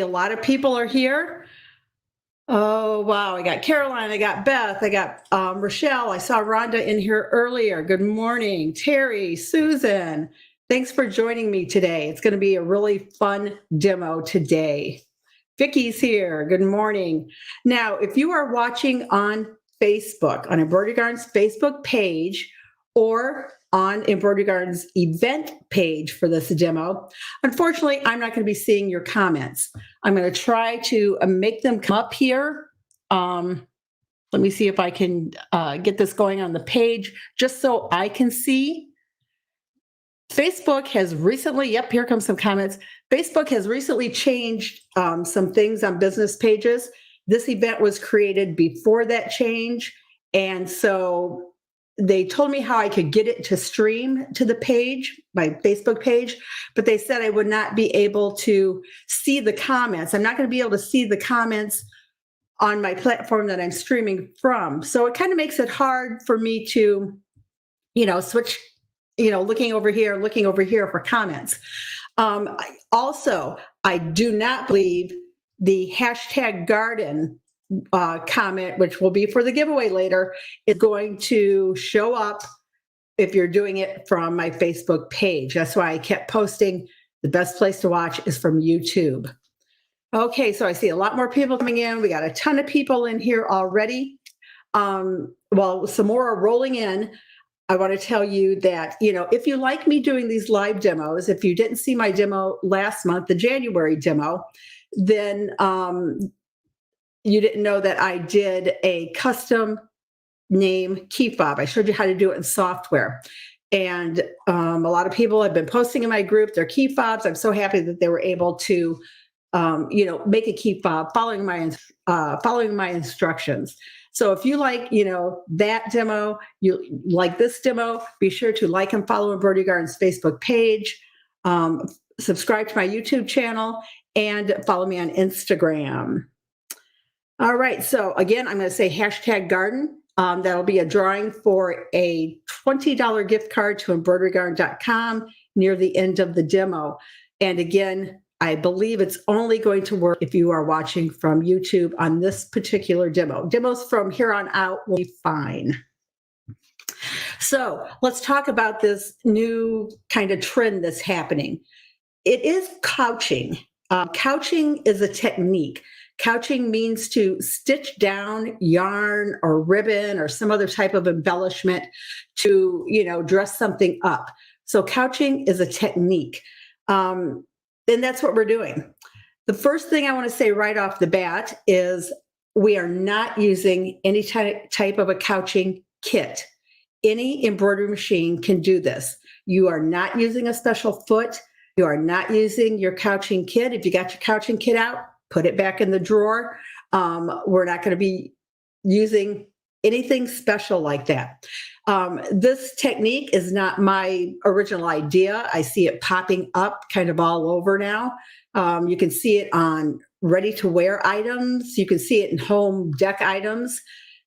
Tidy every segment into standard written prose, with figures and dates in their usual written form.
A lot of people are here. Oh, wow. I got Caroline, I got Beth, I got Rochelle. I saw Rhonda in here earlier. Good morning. Terry, Susan, thanks for joining me today. It's going to be a really fun demo today. Vicky's here. Good morning. Now, if you are watching on Facebook, on Embroidery Garden's Facebook page, or on Embroidery Garden's event page for this demo, unfortunately, I'm not going to be seeing your comments. I'm going to try to make them come up here. Let me see if I can get this going on the page just so I can see. Facebook has recently, yep, here comes some comments. Facebook has recently changed some things on business pages. This event was created before that change. And so they told me how I could get it to stream to the page, my Facebook page, but they said I would not be able to see the comments. I'm not going to be able to see the comments on my platform that I'm streaming from. So it kind of makes it hard for me to, switch, looking over here for comments. I do not believe the hashtag garden comment, which will be for the giveaway later, is going to show up if you're doing it from my Facebook page. That's why I kept posting the best place to watch is from YouTube. Okay, so I see a lot more people coming in. We got a ton of people in here already. Some more are rolling in. I want to tell you that, if you like me doing these live demos, if you didn't see my demo last month, the January demo, then you didn't know that I did a custom name key fob. I showed you how to do it in software. And a lot of people have been posting in my group their key fobs. I'm so happy that they were able to, make a key fob following my instructions. So if you like, that demo, you like this demo, be sure to like and follow Embroidery Garden's Facebook page, subscribe to my YouTube channel, and follow me on Instagram. All right, so again, I'm going to say hashtag garden. That'll be a drawing for a $20 gift card to embroiderygarden.com near the end of the demo. And again, I believe it's only going to work if you are watching from YouTube on this particular demo. Demos from here on out will be fine. So let's talk about this new kind of trend that's happening. It is couching. Couching is a technique. Couching means to stitch down yarn or ribbon or some other type of embellishment to, dress something up. So couching is a technique. And that's what we're doing. The first thing I want to say right off the bat is we are not using any type of a couching kit. Any embroidery machine can do this. You are not using a special foot. You are not using your couching kit. If you got your couching kit out, put it back in the drawer. We're not going to be using anything special like that. This technique is not my original idea. I see it popping up kind of all over now. You can see it on ready-to-wear items. You can see it in home deck items.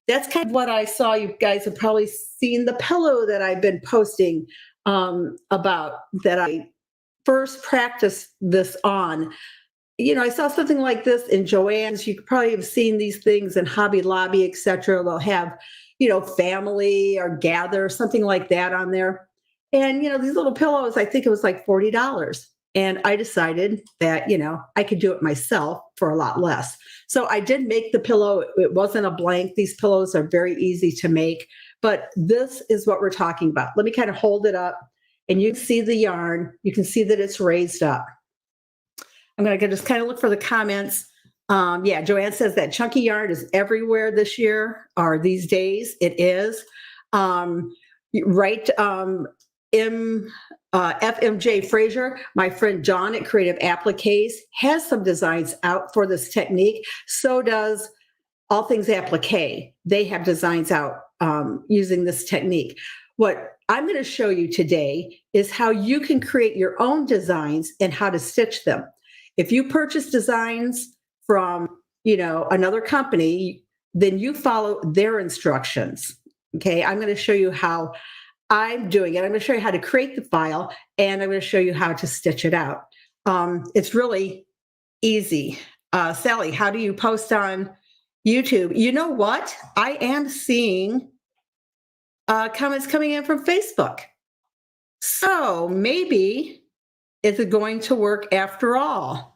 That's kind of what I saw. You guys have probably seen the pillow that I've been posting about that I first practiced this on. I saw something like this in Joann's. You probably have seen these things in Hobby Lobby, etc. They'll have, family or gather, something like that on there. And, these little pillows, I think it was like $40. And I decided that, I could do it myself for a lot less. So I did make the pillow. It wasn't a blank. These pillows are very easy to make. But this is what we're talking about. Let me kind of hold it up. And you can see the yarn. You can see that it's raised up. I'm going to just kind of look for the comments. Joanne says that chunky yarn is everywhere this year or these days. It is. FMJ Fraser, my friend John at Creative Appliques, has some designs out for this technique. So does All Things Applique. They have designs out using this technique. What I'm going to show you today is how you can create your own designs and how to stitch them. If you purchase designs from, another company, then you follow their instructions. Okay, I'm going to show you how I'm doing it. I'm going to show you how to create the file, and I'm going to show you how to stitch it out. It's really easy. Sally, how do you post on YouTube? You know what? I am seeing comments coming in from Facebook. So maybe is it going to work after all?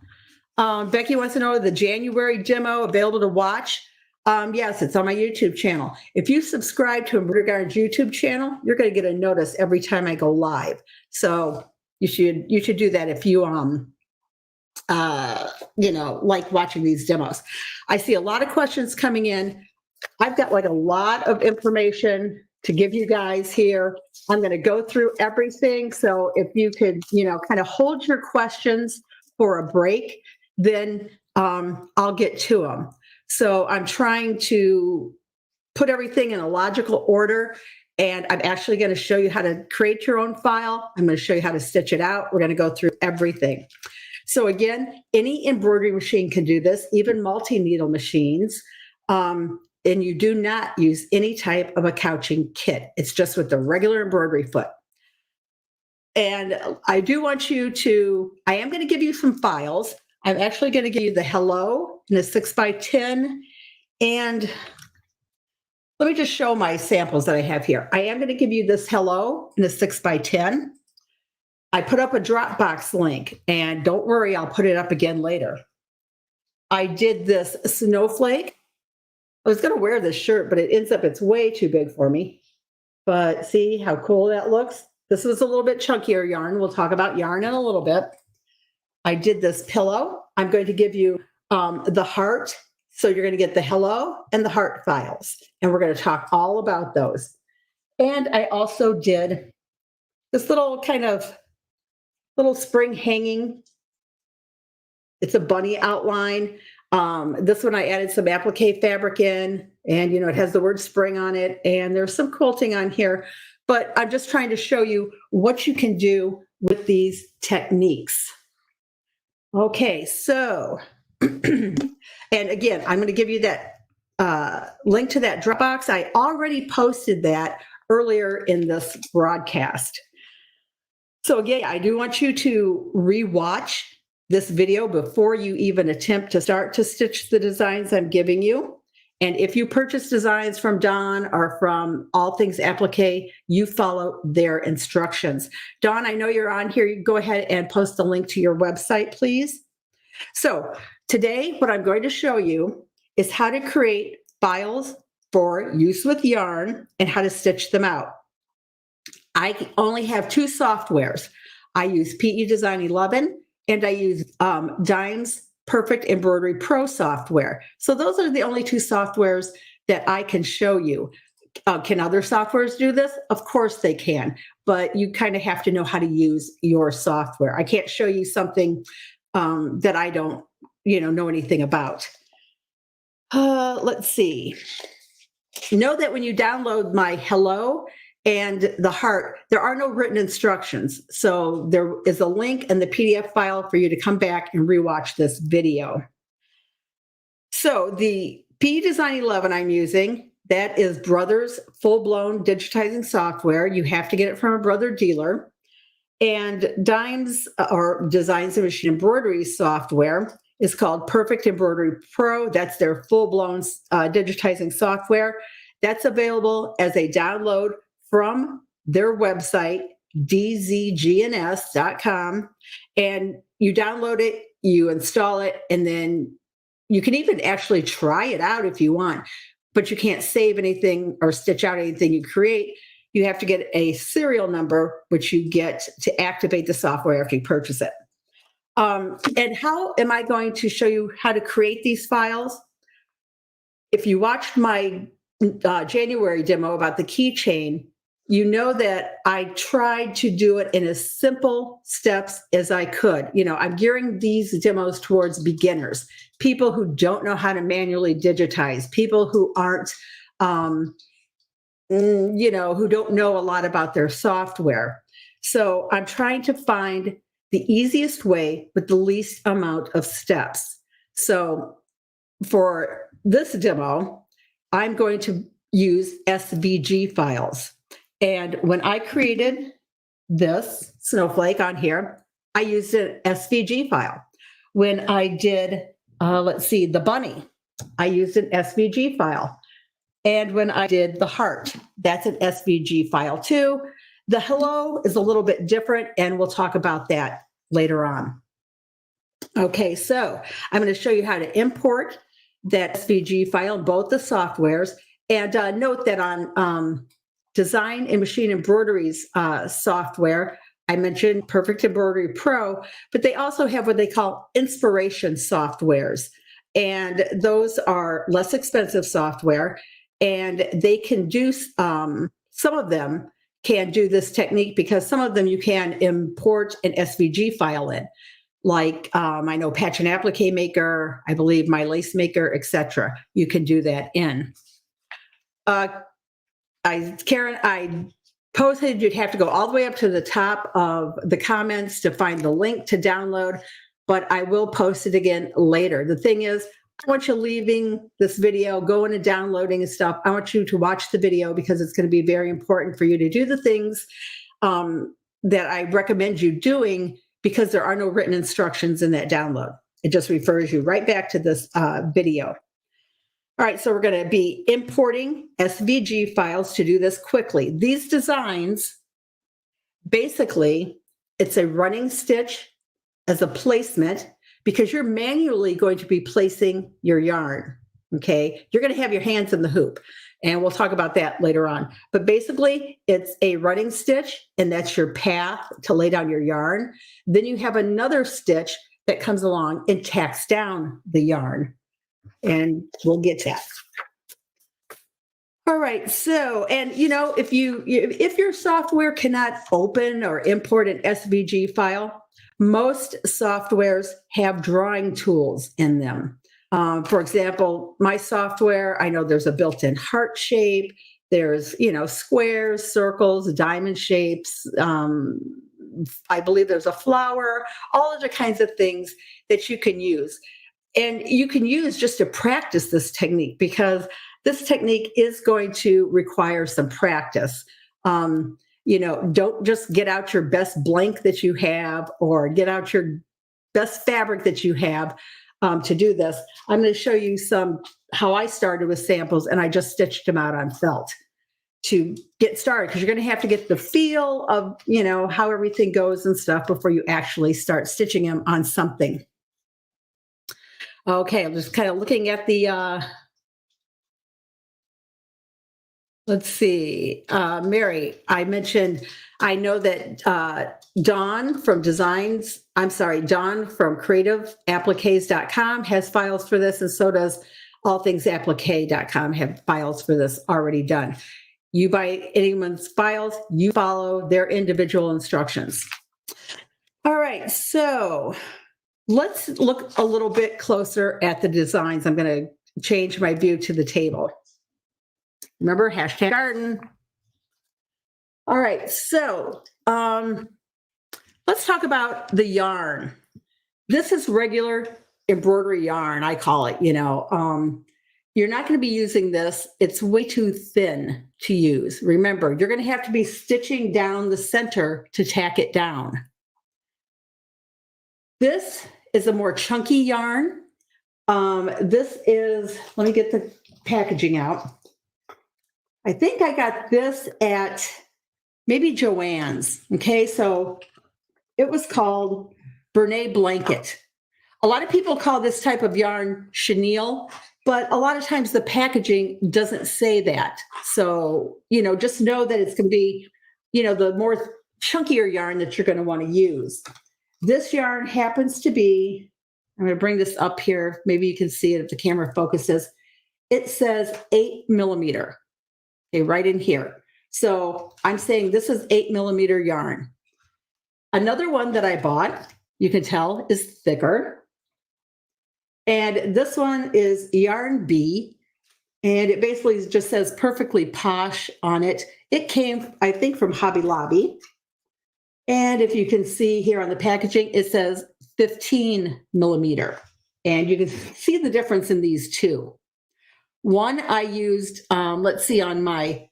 Becky wants to know the January demo available to watch. Yes, it's on my YouTube channel. If you subscribe to Embroidery Garden's YouTube channel, you're going to get a notice every time I go live. So you should do that if you like watching these demos. I see a lot of questions coming in. I've got like a lot of information to give you guys here. I'm going to go through everything. So if you could, kind of hold your questions for a break, then I'll get to them. So I'm trying to put everything in a logical order, and I'm actually going to show you how to create your own file. I'm going to show you how to stitch it out. We're going to go through everything. So again, any embroidery machine can do this, even multi-needle machines. And you do not use any type of a couching kit. It's just with the regular embroidery foot. And I do want you to, I am going to give you some files. I'm actually going to give you the hello in a 6x10. And let me just show my samples that I have here. I am going to give you this hello in a 6x10. I put up a Dropbox link, and don't worry, I'll put it up again later. I did this snowflake. I was going to wear this shirt, but it's way too big for me. But see how cool that looks? This was a little bit chunkier yarn. We'll talk about yarn in a little bit. I did this pillow. I'm going to give you the heart. So you're going to get the hello and the heart files. And we're going to talk all about those. And I also did this little spring hanging. It's a bunny outline. This one I added some applique fabric in, and it has the word spring on it, and there's some quilting on here, but I'm just trying to show you what you can do with these techniques. Okay, so, and again, I'm going to give you that link to that Dropbox. I already posted that earlier in this broadcast. So again, I do want you to rewatch this video before you even attempt to start to stitch the designs I'm giving you. And if you purchase designs from Dawn or from All Things Applique, you follow their instructions. Dawn, I know you're on here. You go ahead and post a link to your website, please. So today, what I'm going to show you is how to create files for use with yarn and how to stitch them out. I only have two softwares. I use PE Design 11 and I use Dime's Perfect Embroidery Pro software. So those are the only two softwares that I can show you. Can other softwares do this? Of course they can, but you kind of have to know how to use your software. I can't show you something that I don't, know anything about. Let's see. Know that when you download my hello and the heart, there are no written instructions. So there is a link in the PDF file for you to come back and rewatch this video. So the PE Design 11 I'm using, that is Brother's full-blown digitizing software. You have to get it from a Brother dealer. And Dime's or Designs and Machine Embroidery software is called Perfect Embroidery Pro. That's their full-blown digitizing software. That's available as a download from their website, dzgns.com. And you download it, you install it, and then you can even actually try it out if you want, but you can't save anything or stitch out anything you create. You have to get a serial number, which you get to activate the software after you purchase it. And how am I going to show you how to create these files? If you watched my January demo about the keychain, you know that I tried to do it in as simple steps as I could. I'm gearing these demos towards beginners, people who don't know how to manually digitize, people who aren't, who don't know a lot about their software. So I'm trying to find the easiest way with the least amount of steps. So for this demo, I'm going to use SVG files. And when I created this snowflake on here, I used an SVG file. When I did, let's see, the bunny, I used an SVG file. And when I did the heart, that's an SVG file too. The hello is a little bit different, and we'll talk about that later on. Okay, so I'm going to show you how to import that SVG file in both the softwares. And note that on Design and Machine Embroidery's software, I mentioned Perfect Embroidery Pro, but they also have what they call inspiration softwares. And those are less expensive software, and they can do, some of them can do this technique because some of them you can import an SVG file in. Like I know Patch and Applique Maker, I believe My Lace Maker, etc. You can do that in. Karen, I posted you'd have to go all the way up to the top of the comments to find the link to download, but I will post it again later. The thing is, I want you leaving this video, going and downloading and stuff. I want you to watch the video because it's going to be very important for you to do the things that I recommend you doing, because there are no written instructions in that download. It just refers you right back to this video. All right, so we're going to be importing SVG files to do this quickly. These designs, basically, it's a running stitch as a placement because you're manually going to be placing your yarn, okay? You're going to have your hands in the hoop, and we'll talk about that later on. But basically, it's a running stitch, and that's your path to lay down your yarn. Then you have another stitch that comes along and tacks down the yarn, and we'll get to that. All right, so, and you know, if your software cannot open or import an SVG file, most softwares have drawing tools in them. For example, my software, I know there's a built-in heart shape, there's, squares, circles, diamond shapes. I believe there's a flower, all other kinds of things that you can use. And you can use just to practice this technique, because this technique is going to require some practice. Don't just get out your best blank that you have or get out your best fabric that you have to do this. I'm going to show you how I started with samples, and I just stitched them out on felt to get started, because you're going to have to get the feel of, how everything goes and stuff before you actually start stitching them on something. Okay, I'm just kind of looking at the, let's see, Mary, I mentioned, I know that Dawn from creativeappliques.com has files for this, and so does allthingsapplique.com have files for this already done. You buy anyone's files, you follow their individual instructions. All right, so let's look a little bit closer at the designs. I'm going to change my view to the table. Remember, #garden. All right, so let's talk about the yarn. This is regular embroidery yarn, I call it, You're not going to be using this. It's way too thin to use. Remember, you're going to have to be stitching down the center to tack it down. This is a more chunky yarn. This is, let me get the packaging out. I think I got this at maybe Joann's. Okay, so it was called Bernay Blanket. A lot of people call this type of yarn chenille, but a lot of times the packaging doesn't say that. So, just know that it's going to be, the more chunkier yarn that you're going to want to use. This yarn happens to be, I'm going to bring this up here. Maybe you can see it if the camera focuses. It says 8mm. Okay, right in here. So I'm saying this is 8mm yarn. Another one that I bought, you can tell, is thicker. And this one is Yarn B. And it basically just says Perfectly Posh on it. It came, I think, from Hobby Lobby. And if you can see here on the packaging, it says 15mm. And you can see the difference in these two. One I used, let's see, let me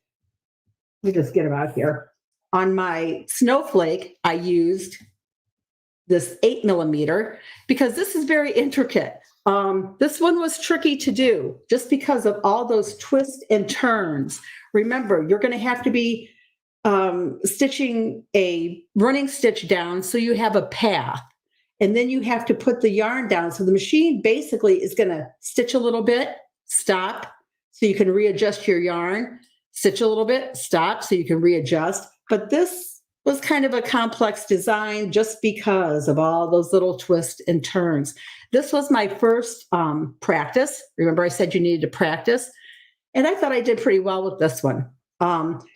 just get them out here. On my snowflake, I used this 8 millimeter, because this is very intricate. This one was tricky to do just because of all those twists and turns. Remember, you're going to have to be stitching a running stitch down so you have a path. And then you have to put the yarn down. So the machine basically is going to stitch a little bit, stop, so you can readjust your yarn, stitch a little bit, stop, so you can readjust. But this was kind of a complex design just because of all those little twists and turns. This was my first practice. Remember, I said you needed to practice. And I thought I did pretty well with this one.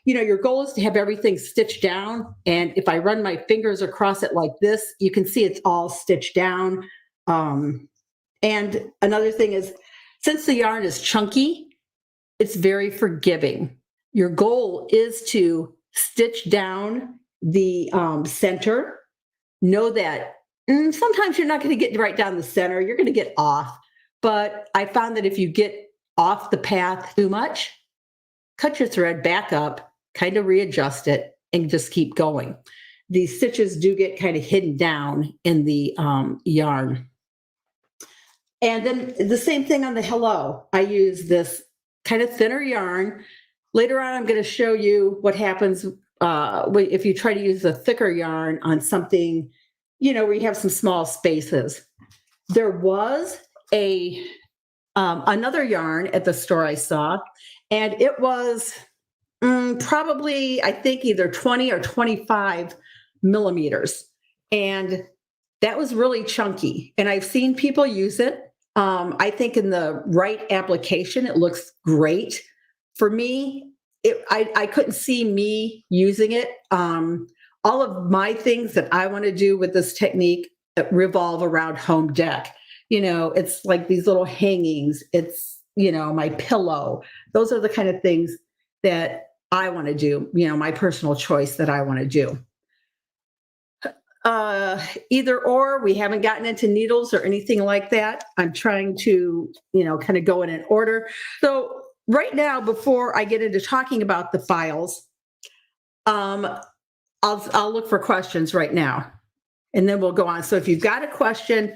Your goal is to have everything stitched down. And if I run my fingers across it like this, you can see it's all stitched down. And another thing is, since the yarn is chunky, it's very forgiving. Your goal is to stitch down the center. Know that sometimes you're not going to get right down the center. You're going to get off. But I found that if you get off the path too much, cut your thread back up, kind of readjust it, and just keep going. These stitches do get kind of hidden down in the yarn. And then the same thing on the hello. I use this kind of thinner yarn. Later on, I'm going to show you what happens if you try to use a thicker yarn on something, where you have some small spaces. There was another yarn at the store I saw, and it was probably, I think, either 20 or 25 millimeters. And that was really chunky. And I've seen people use it. I think in the right application, it looks great. For me, I couldn't see me using it. All of my things that I want to do with this technique revolve around home deck. It's like these little hangings. It's, my pillow. Those are the kind of things that I want to do, my personal choice that I want to do. Either or, we haven't gotten into needles or anything like that. I'm trying to, kind of go in an order. So right now, before I get into talking about the files, I'll look for questions right now, and then we'll go on. So if you've got a question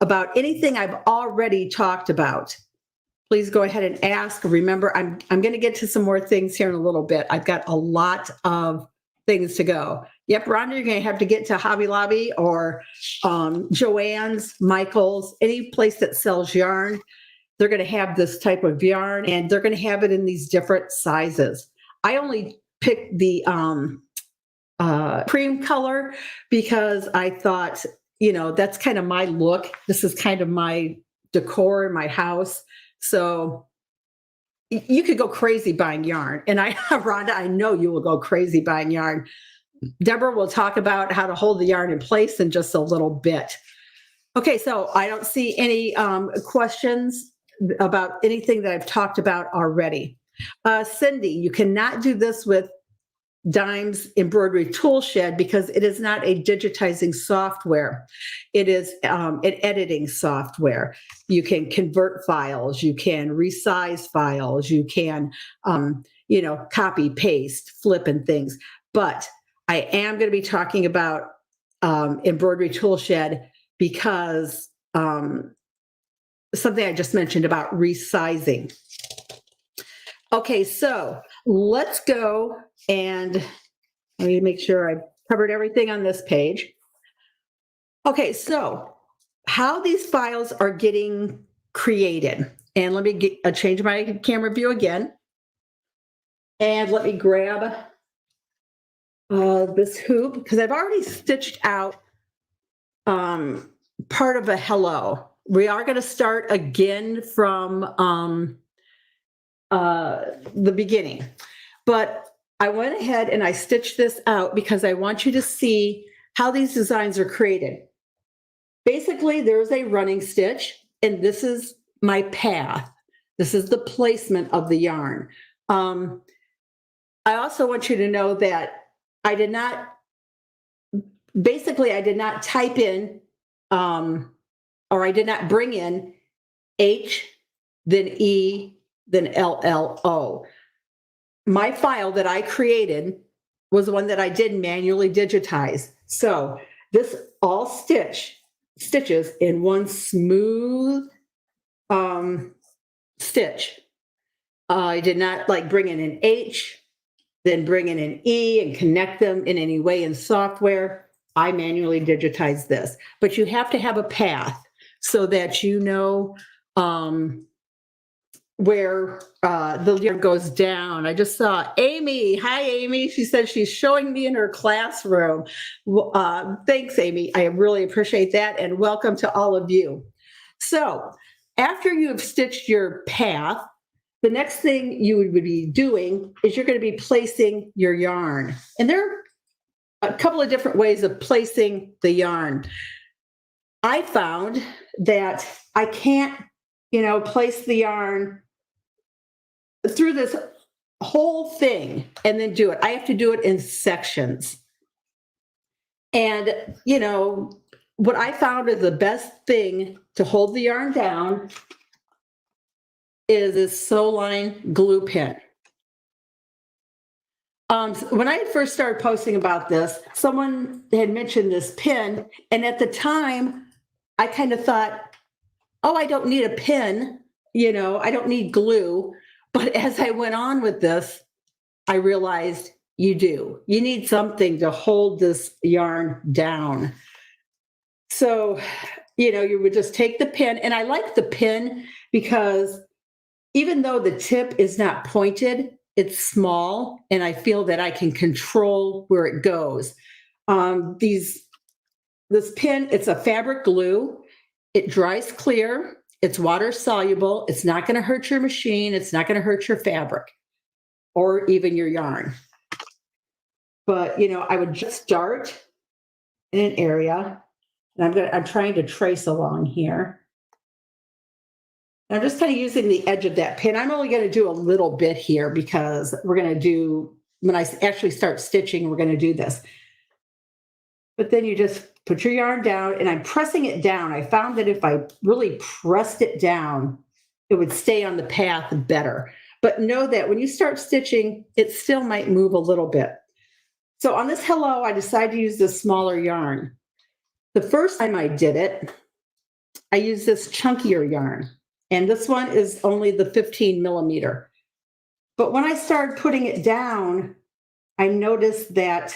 about anything I've already talked about, please go ahead and ask. Remember, I'm going to get to some more things here in a little bit. I've got a lot of things to go. Yep, Rhonda, you're going to have to get to Hobby Lobby or Joann's, Michael's, any place that sells yarn. They're going to have this type of yarn, and they're going to have it in these different sizes. I only picked the cream color because I thought, that's kind of my look. This is kind of my decor in my house. So you could go crazy buying yarn. And Rhonda, I know you will go crazy buying yarn. Deborah will talk about how to hold the yarn in place in just a little bit. Okay, so I don't see any questions about anything that I've talked about already. Cindy, you cannot do this with Dime's embroidery tool shed because it is not a digitizing software. It is an editing software. You can convert files, you can resize files, you can, copy, paste, flip and things. But I am going to be talking about embroidery tool shed because something I just mentioned about resizing. Okay, so let's go and let me make sure I've covered everything on this page. Okay, so how these files are getting created. And let me change my camera view again. And let me grab this hoop because I've already stitched out part of a hello. We are going to start again from the beginning. But I went ahead and I stitched this out because I want you to see how these designs are created. Basically, there's a running stitch, and this is my path. This is the placement of the yarn. I also want you to know that I did not type in, or I did not bring in H, then E, then LLO. My file that I created was one that I did manually digitize. So This all stitches in one smooth stitch. I did not like bring in an H, then bring in an E and connect them in any way in software. I manually digitized this, but you have to have a path so that you know where the yarn goes down. I just saw Amy. Hi, Amy. She said she's showing me in her classroom. Thanks, Amy. I really appreciate that, and welcome to all of you. So after you have stitched your path, the next thing you would be doing is you're going to be placing your yarn. And there are a couple of different ways of placing the yarn. I found that I can't, place the yarn through this whole thing and then do it. I have to do it in sections. And, what I found is the best thing to hold the yarn down is this Sew-Line glue pin. When I first started posting about this, someone had mentioned this pin, and at the time, I kind of thought, oh, I don't need a pin, I don't need glue. But as I went on with this, I realized you do. You need something to hold this yarn down. So, you would just take the pin, and I like the pin because even though the tip is not pointed, it's small, and I feel that I can control where it goes. This pin, it's a fabric glue. It dries clear. It's water soluble. It's not going to hurt your machine. It's not going to hurt your fabric or even your yarn. But, I would just start in an area, and I'm trying to trace along here. I'm just kind of using the edge of that pin. I'm only going to do a little bit here because we're going to do, when I actually start stitching, we're going to do this. But then you just put your yarn down, and I'm pressing it down. I found that if I really pressed it down, it would stay on the path better. But know that when you start stitching, it still might move a little bit. So on this hello, I decided to use this smaller yarn. The first time I did it, I used this chunkier yarn. And this one is only the 15 millimeter. But when I started putting it down, I noticed that,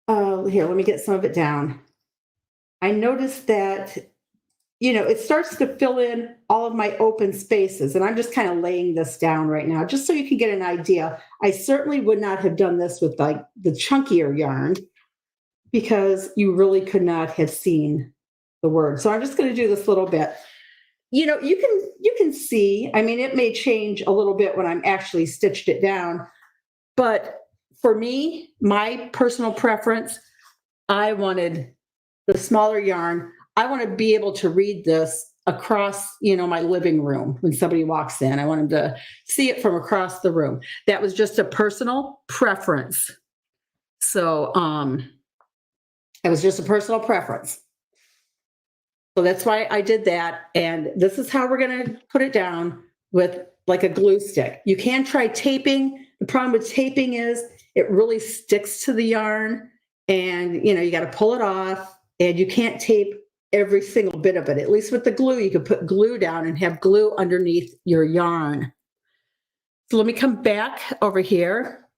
here, let me get some of it down. I noticed that, it starts to fill in all of my open spaces. And I'm just kind of laying this down right now, just so you can get an idea. I certainly would not have done this with like the chunkier yarn because you really could not have seen the word. So I'm just going to do this little bit. You can see, it may change a little bit when I'm actually stitched it down, but for me, my personal preference, I wanted the smaller yarn. I want to be able to read this across, my living room when somebody walks in. I want them to see it from across the room. That was just a personal preference. So, it was just a personal preference. So that's why I did that. And this is how we're going to put it down with like a glue stick. You can try taping. The problem with taping is it really sticks to the yarn, and you got to pull it off, and you can't tape every single bit of it. At least with the glue, you could put glue down and have glue underneath your yarn. So let me come back over here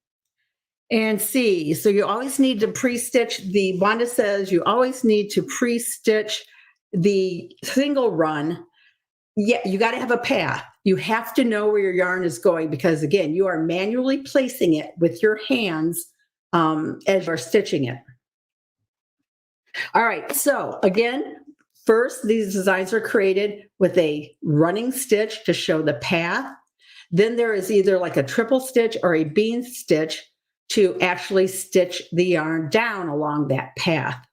and see. So you always need to pre-stitch. Wanda says you always need to pre-stitch the single run. Yeah, you got to have a path. You have to know where your yarn is going because, again, you are manually placing it with your hands as you're stitching it. All right, so again, first, these designs are created with a running stitch to show the path. Then there is either like a triple stitch or a bean stitch to actually stitch the yarn down along that path.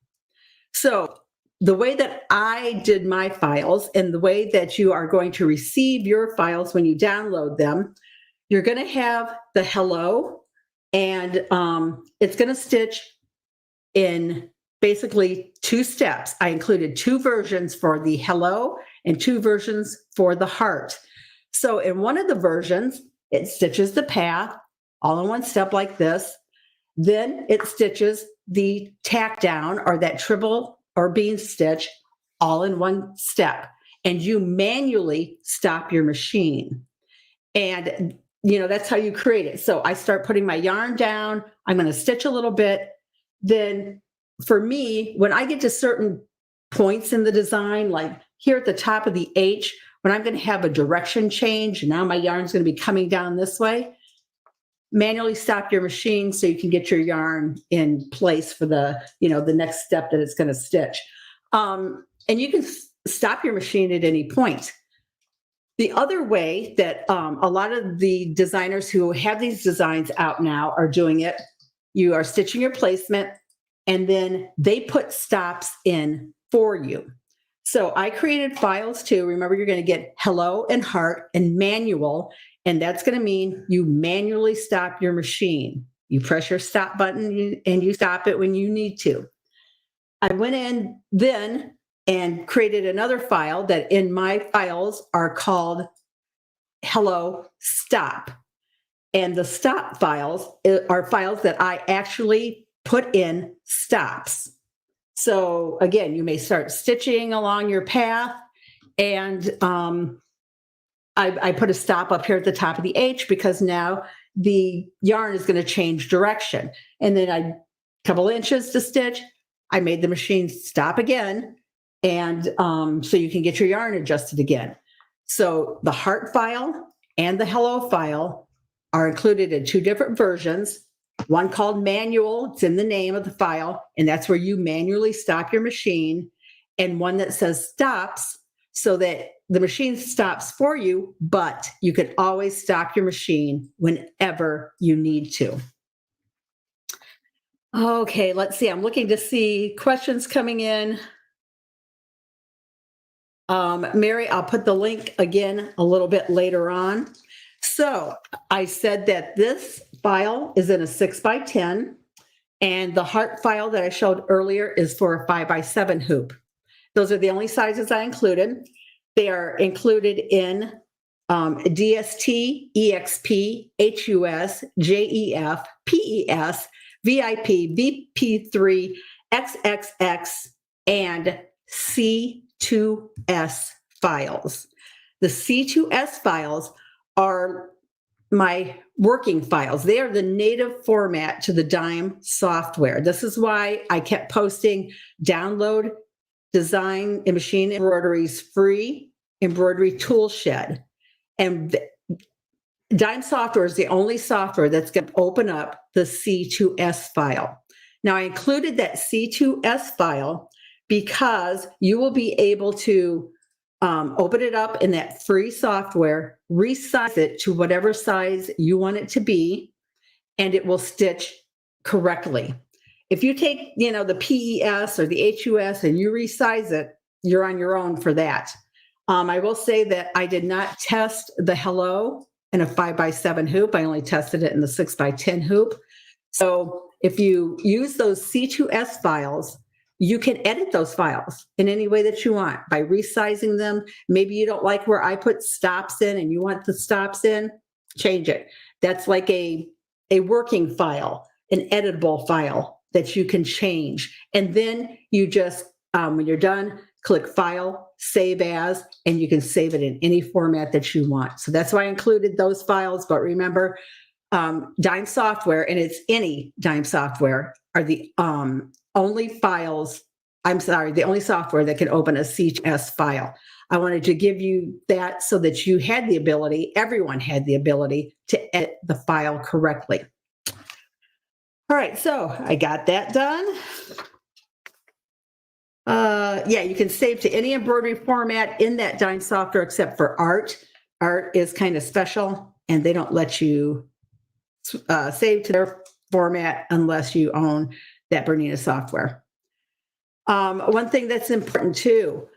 So the way that I did my files and the way that you are going to receive your files when you download them, you're going to have the hello, and it's going to stitch in basically 2 steps. I included 2 versions for the hello and 2 versions for the heart. So in one of the versions, it stitches the path all in one step like this. Then it stitches the tack down or that triple or bean stitch all in one step, and you manually stop your machine. And, that's how you create it. So I start putting my yarn down. I'm going to stitch a little bit. Then for me, when I get to certain points in the design, like here at the top of the H, when I'm going to have a direction change, now my yarn's going to be coming down this way, manually stop your machine so you can get your yarn in place for the next step that it's going to stitch. And you can stop your machine at any point. The other way that a lot of the designers who have these designs out now are doing it, you are stitching your placement and then they put stops in for you. So I created files too. Remember, you're going to get hello and heart and manual, and that's going to mean you manually stop your machine. You press your stop button and you stop it when you need to. I went in then and created another file that in my files are called hello stop. And the stop files are files that I actually put in stops. So again, you may start stitching along your path, and I put a stop up here at the top of the H because now the yarn is going to change direction. And then a couple inches to stitch, I made the machine stop again, and so you can get your yarn adjusted again. So the heart file and the hello file are included in two different versions. One called manual, it's in the name of the file, and that's where you manually stop your machine. And one that says stops, so that the machine stops for you, but you can always stop your machine whenever you need to. Okay, let's see. I'm looking to see questions coming in. Mary, I'll put the link again a little bit later on. So I said that this file is in a 6x10, and the heart file that I showed earlier is for a 5x7 hoop. Those are the only sizes I included. They are included in DST, EXP, HUS, JEF, PES, VIP, VP3, XXX, and C2S files. The C2S files are my working files. They are the native format to the Dime software. This is why I kept posting download Design and Machine Embroidery's free embroidery tool shed. And Dime software is the only software that's going to open up the C2S file. Now, I included that C2S file because you will be able to open it up in that free software, resize it to whatever size you want it to be, and it will stitch correctly. If you take, the PES or the HUS and you resize it, you're on your own for that. I will say that I did not test the hello in a 5x7 hoop. I only tested it in the 6x10 hoop. So if you use those C2S files, you can edit those files in any way that you want by resizing them. Maybe you don't like where I put stops in and you want the stops in, change it. That's like a working file, an editable file that you can change. And then you just, when you're done, click File, Save As, and you can save it in any format that you want. So that's why I included those files. But remember, Dime software, and it's any Dime software, are the only software that can open a C2S file. I wanted to give you that so that you had the ability, everyone had the ability to edit the file correctly. All right, so I got that done. Yeah, you can save to any embroidery format in that Dime software except for art. Art is kind of special, and they don't let you save to their format unless you own that Bernina software. One thing that's important too,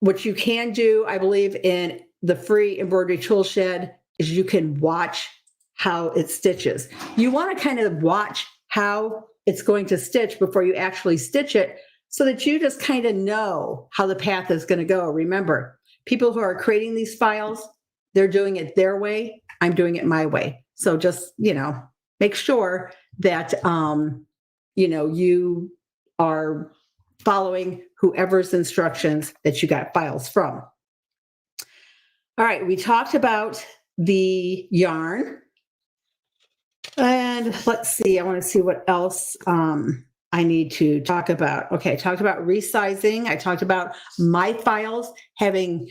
what you can do, I believe, in the free embroidery tool shed is you can watch how it stitches. You want to kind of watch how it's going to stitch before you actually stitch it so that you just kind of know how the path is going to go. Remember, people who are creating these files, they're doing it their way. I'm doing it my way. So just, make sure that you are following whoever's instructions that you got files from. All right, we talked about the yarn. And let's see, I want to see what else I need to talk about. Okay, I talked about resizing. I talked about my files having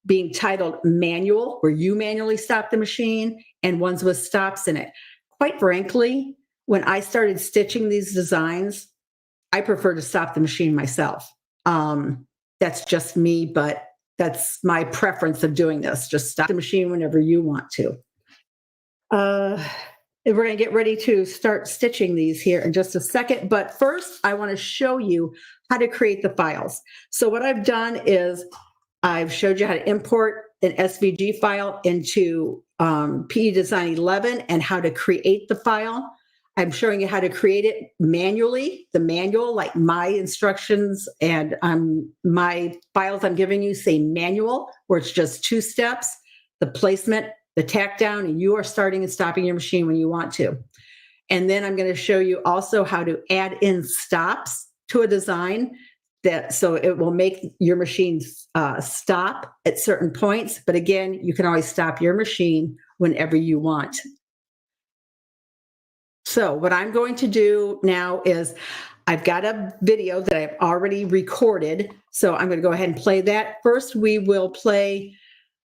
being titled manual, where you manually stop the machine, and ones with stops in it. Quite frankly, when I started stitching these designs, I prefer to stop the machine myself. That's just me, but that's my preference of doing this. Just stop the machine whenever you want to. We're going to get ready to start stitching these here in just a second. But first, I want to show you how to create the files. So what I've done is I've showed you how to import an SVG file into PE Design 11 and how to create the file. I'm showing you how to create it manually, the manual, like my instructions and my files I'm giving you say manual, where it's just 2 steps, the placement, the tack down, and you are starting and stopping your machine when you want to. And then I'm going to show you also how to add in stops to a design so it will make your machine stop at certain points. But again, you can always stop your machine whenever you want. So what I'm going to do now is I've got a video that I've already recorded. So I'm going to go ahead and play that. First, we will play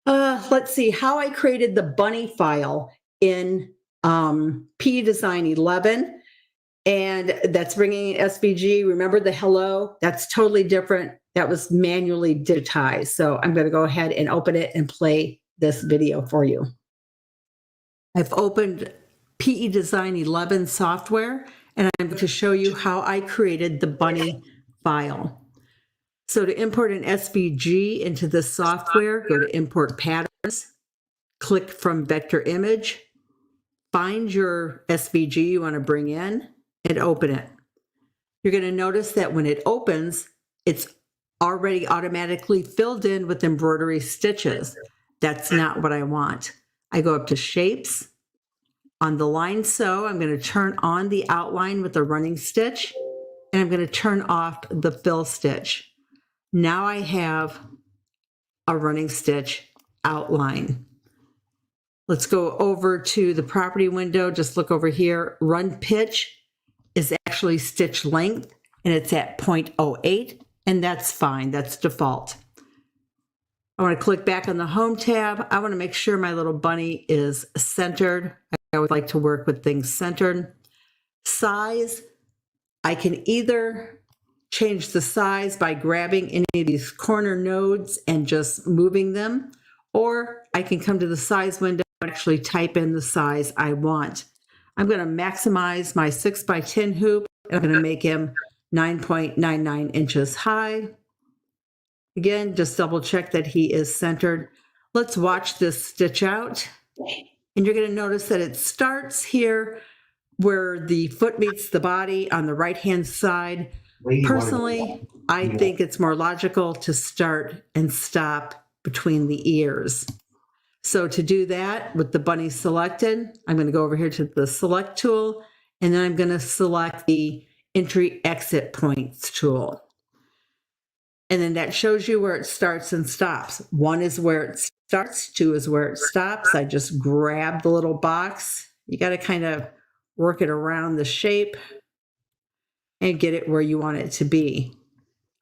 let's see how I created the bunny file in PE Design 11. And that's bringing in SVG. Remember the hello? That's totally different. That was manually digitized. So I'm going to go ahead and open it and play this video for you. I've opened PE Design 11 software, and I'm going to show you how I created the bunny file. So to import an SVG into this software, go to Import Patterns, click from Vector Image, find your SVG you want to bring in, and open it. You're going to notice that when it opens, it's already automatically filled in with embroidery stitches. That's not what I want. I go up to Shapes. On the line sew, I'm going to turn on the outline with a running stitch, and I'm going to turn off the fill stitch. Now I have a running stitch outline. Let's go over to the property window. Just look over here. Run pitch is actually stitch length, and it's at 0.08, and that's fine. That's default. I want to click back on the Home tab. I want to make sure my little bunny is centered. I would like to work with things centered. Size, I can either change the size by grabbing any of these corner nodes and just moving them, or I can come to the size window and actually type in the size I want. I'm going to maximize my 6x10 hoop, and I'm going to make him 9.99 inches high. Again, just double check that he is centered. Let's watch this stitch out. And you're going to notice that it starts here where the foot meets the body on the right-hand side. Personally, I think it's more logical to start and stop between the ears. So to do that, with the bunny selected, I'm going to go over here to the Select tool, and then I'm going to select the Entry Exit Points tool. And then that shows you where it starts and stops. 1 is where it starts, 2 is where it stops. I just grab the little box. You got to kind of work it around the shape and get it where you want it to be.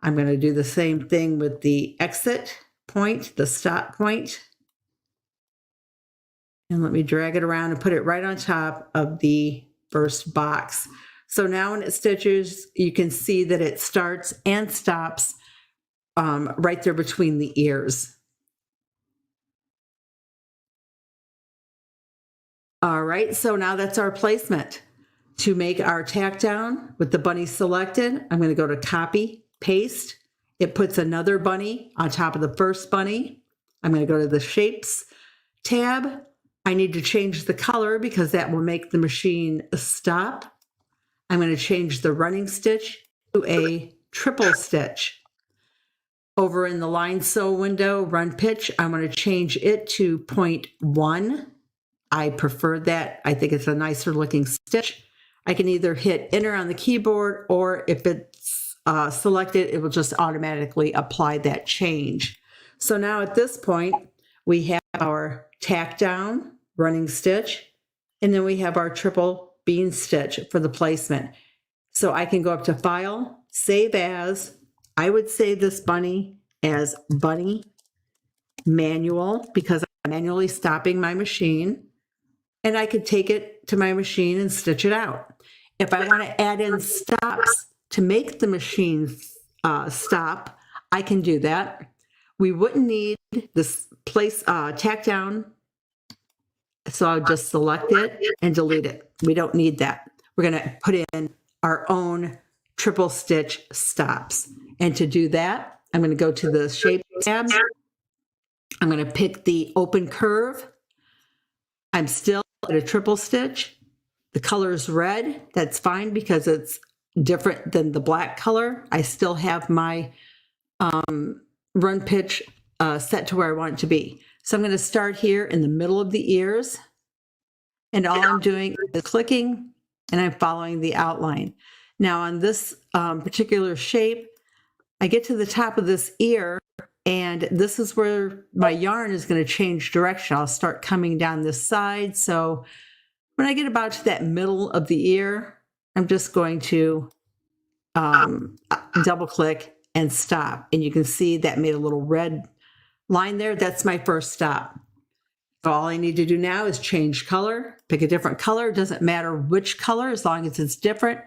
I'm going to do the same thing with the exit point, the stop point. And let me drag it around and put it right on top of the first box. So now when it stitches, you can see that it starts and stops right there between the ears. All right, so now that's our placement. To make our tack down with the bunny selected, I'm going to go to Copy, Paste. It puts another bunny on top of the first bunny. I'm going to go to the Shapes tab. I need to change the color because that will make the machine stop. I'm going to change the running stitch to a triple stitch. Over in the line sew window, run pitch, I'm going to change it to 0.1. I prefer that. I think it's a nicer looking stitch. I can either hit enter on the keyboard, or if it's selected, it will just automatically apply that change. So now at this point, we have our tack down running stitch, and then we have our triple bean stitch for the placement. So I can go up to File, Save As. I would save this bunny as Bunny Manual because I'm manually stopping my machine. And I could take it to my machine and stitch it out. If I want to add in stops to make the machine stop, I can do that. We wouldn't need this place tack down, so I'll just select it and delete it. We don't need that. We're going to put in our own triple stitch stops. And to do that, I'm going to go to the Shape tab. I'm going to pick the Open Curve. I'm still at a triple stitch. The color is red. That's fine because it's different than the black color. I still have my run pitch set to where I want it to be. So I'm going to start here in the middle of the ears. And all I'm doing is clicking and I'm following the outline. Now on this particular shape, I get to the top of this ear, and this is where my yarn is going to change direction. I'll start coming down this side. So when I get about to that middle of the ear, I'm just going to double click and stop. And you can see that made a little red line there. That's my first stop. So all I need to do now is change color, pick a different color. It doesn't matter which color, as long as it's different.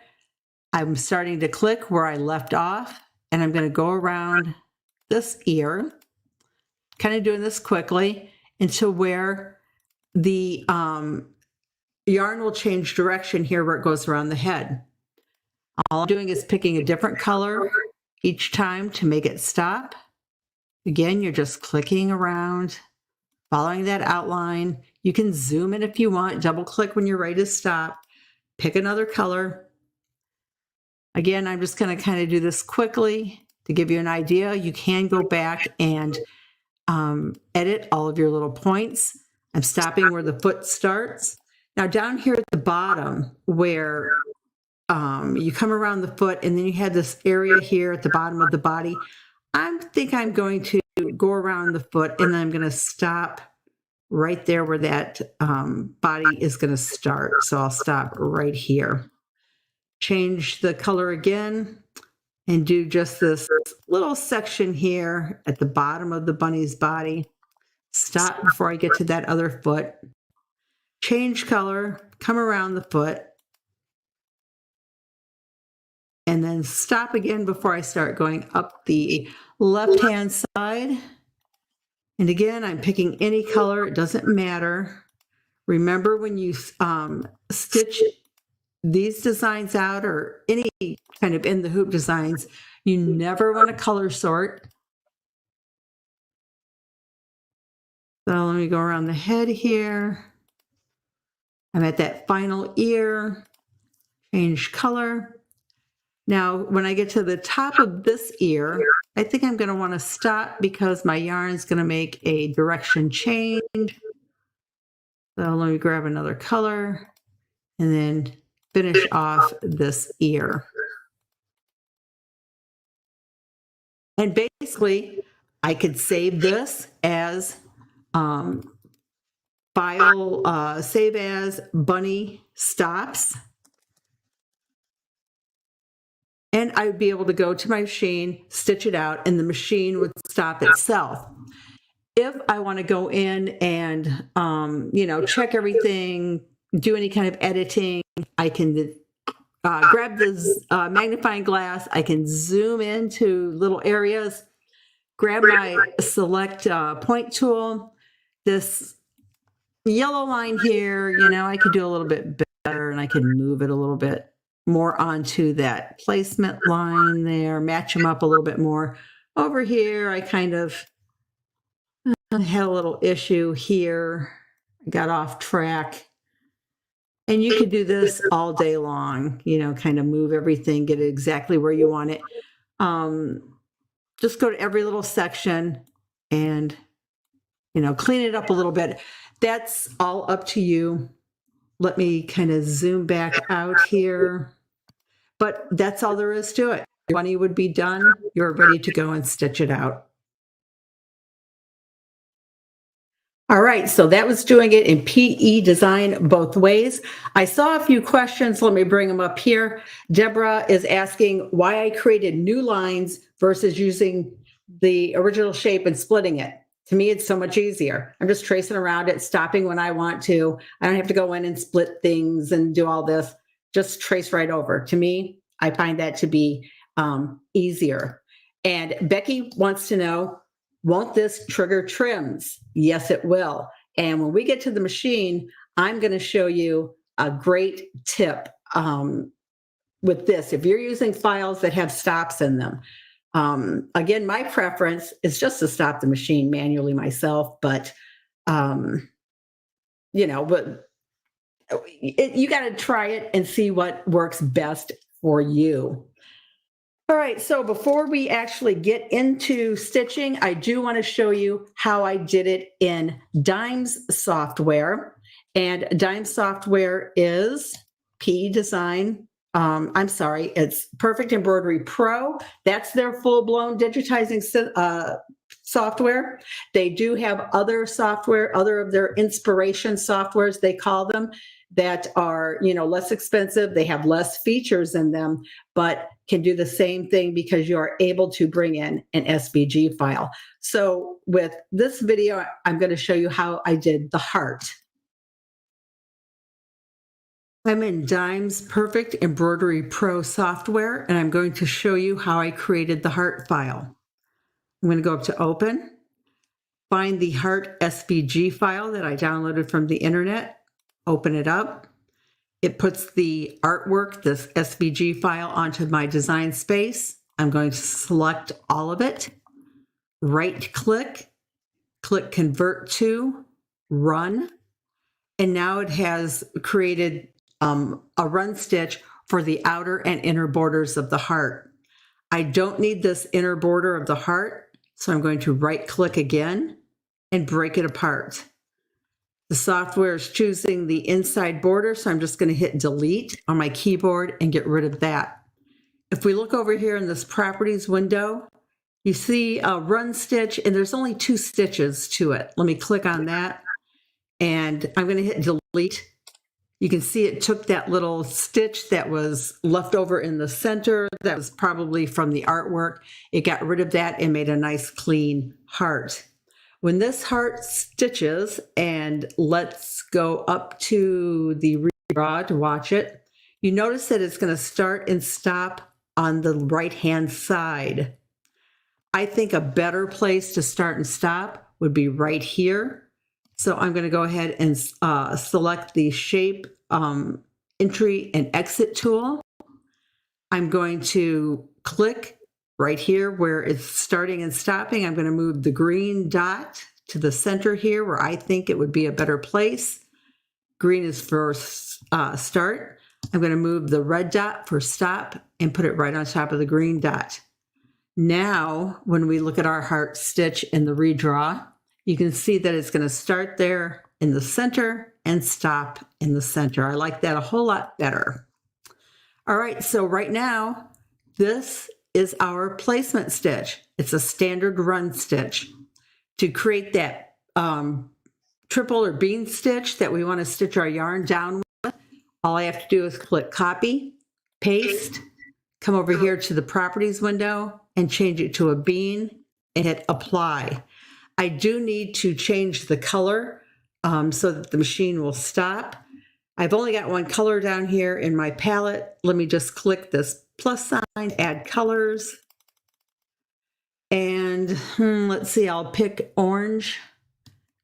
I'm starting to click where I left off, and I'm going to go around this ear, kind of doing this quickly until where the yarn will change direction here where it goes around the head. All I'm doing is picking a different color each time to make it stop. Again, you're just clicking around, following that outline. You can zoom in if you want, double click when you're ready to stop, pick another color. Again, I'm just going to kind of do this quickly to give you an idea. You can go back and edit all of your little points. I'm stopping where the foot starts. Now down here at the bottom where you come around the foot and then you have this area here at the bottom of the body, I think I'm going to go around the foot and then I'm going to stop right there where that body is going to start. So I'll stop right here. Change the color again and do just this little section here at the bottom of the bunny's body. Stop before I get to that other foot. Change color, come around the foot, and then stop again before I start going up the left-hand side. And again, I'm picking any color, it doesn't matter. Remember when you stitch these designs out or any kind of in the hoop designs, you never want to color sort. So let me go around the head here. I'm at that final ear, change color. Now, when I get to the top of this ear, I think I'm going to want to stop because my yarn is going to make a direction change. So let me grab another color and then finish off this ear. And basically, I could save this as file, save as bunny stops. And I would be able to go to my machine, stitch it out, and the machine would stop itself. If I want to go in and, check everything, do any kind of editing, I can grab this magnifying glass. I can zoom into little areas, grab my select point tool. This yellow line here, I could do a little bit better and I can move it a little bit more onto that placement line there, match them up a little bit more. Over here, I kind of had a little issue here. I got off track. And you could do this all day long, kind of move everything, get it exactly where you want it. Just go to every little section and, clean it up a little bit. That's all up to you. let me kind of zoom back out here. But that's all there is to it. Your money would be done. You're ready to go and stitch it out. All right, so that was doing it in PE design both ways. I saw a few questions. Let me bring them up here. Deborah is asking why I created new lines versus using the original shape and splitting it. To me, it's so much easier. I'm just tracing around it, stopping when I want to. I don't have to go in and split things and do all this. Just trace right over. To me, I find that to be easier. And Becky wants to know, won't this trigger trims? Yes, it will. And when we get to the machine, I'm going to show you a great tip with this. If you're using files that have stops in them, again, my preference is just to stop the machine manually myself, but you know, but you got to try it and see what works best for you. All right, so before we actually get into stitching, I do want to show you how I did it in Dimes software. And Dimes software is PE Design. It's Perfect Embroidery Pro. That's their full-blown digitizing software. They do have other software, other of their inspiration softwares, they call them, that are, less expensive. They have less features in them, but can do the same thing because you are able to bring in an SVG file. So with this video, I'm going to show you how I did the heart. I'm in Dimes Perfect Embroidery Pro software, and I'm going to show you how I created the heart file. I'm going to go up to Open, find the heart SVG file that I downloaded from the internet, open it up. It puts the artwork, this SVG file, onto my design space. I'm going to select all of it, right-click, click Convert to, Run, and now it has created a run stitch for the outer and inner borders of the heart. I don't need this inner border of the heart, so I'm going to right-click again and break it apart. The software is choosing the inside border, so I'm just going to hit delete on my keyboard and get rid of that. If we look over here in this properties window, you see a run stitch, and there's only 2 stitches to it. Let me click on that, and I'm going to hit delete. You can see it took that little stitch that was left over in the center that was probably from the artwork. It got rid of that and made a nice clean heart. When this heart stitches, and let's go up to the redraw to watch it, you notice that it's going to start and stop on the right-hand side. I think a better place to start and stop would be right here. So I'm going to go ahead and select the shape entry and exit tool. I'm going to click right here where it's starting and stopping. I'm going to move the green dot to the center here where I think it would be a better place. Green is for start. I'm going to move the red dot for stop and put it right on top of the green dot. Now, when we look at our heart stitch in the redraw, you can see that it's going to start there in the center and stop in the center. I like that a whole lot better. All right, so right now, this is our placement stitch. It's a standard run stitch. To create that triple or bean stitch that we want to stitch our yarn down with, all I have to do is click copy, paste, come over here to the properties window and change it to a bean and hit apply. I do need to change the color so that the machine will stop. I've only got one color down here in my palette. Let me just click this plus sign, add colors. And let's see, I'll pick orange.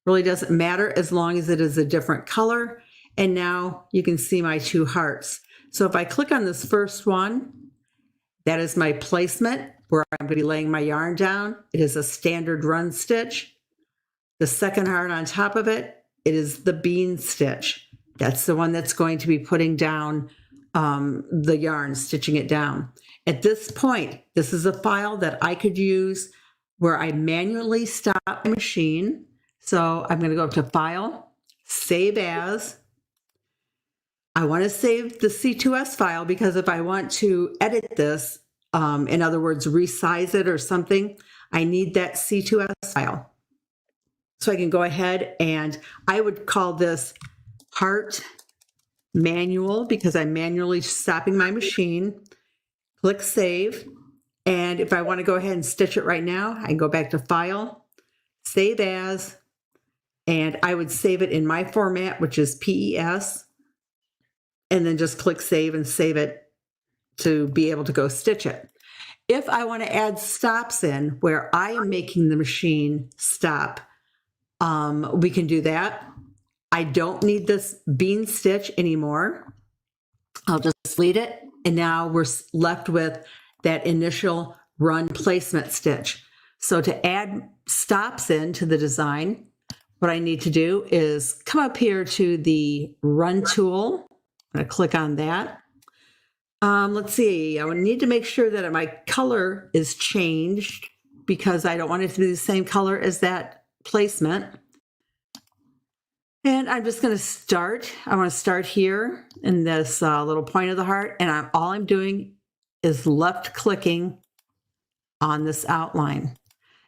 Really doesn't matter as long as it is a different color. And now you can see my 2 hearts. So if I click on this first one, that is my placement where I'm going to be laying my yarn down. It is a standard run stitch. The second heart on top of it, it is the bean stitch. That's the one that's going to be putting down the yarn, stitching it down. At this point, this is a file that I could use where I manually stop the machine. So I'm going to go up to File, Save As, I want to save the C2S file because if I want to edit this, in other words, resize it or something, I need that C2S file. So I can go ahead and I would call this part manual because I'm manually stopping my machine. Click save. And if I want to go ahead and stitch it right now, I can go back to File, Save As, and I would save it in my format, which is PES, and then just click save and save it to be able to go stitch it. If I want to add stops in where I am making the machine stop, we can do that. I don't need this bean stitch anymore. I'll just delete it. And now we're left with that initial run placement stitch. So to add stops into the design, what I need to do is come up here to the run tool. I'm going to click on that. Let's see, I would need to make sure that my color is changed because I don't want it to be the same color as that placement. And I'm just going to start. I want to start here in this little point of the heart. And all I'm doing is left clicking on this outline.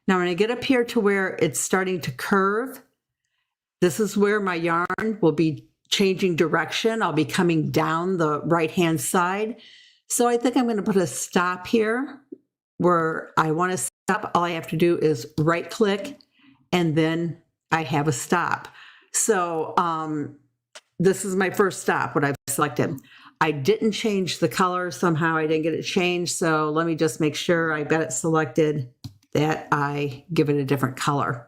Now, when I get up here to where it's starting to curve, this is where my yarn will be changing direction. I'll be coming down the right-hand side. So I think I'm going to put a stop here where I want to stop. All I have to do is right click and then I have a stop. So this is my first stop, what I've selected. I didn't change the color. Somehow I didn't get it changed. So let me just make sure I got it selected that I give it a different color.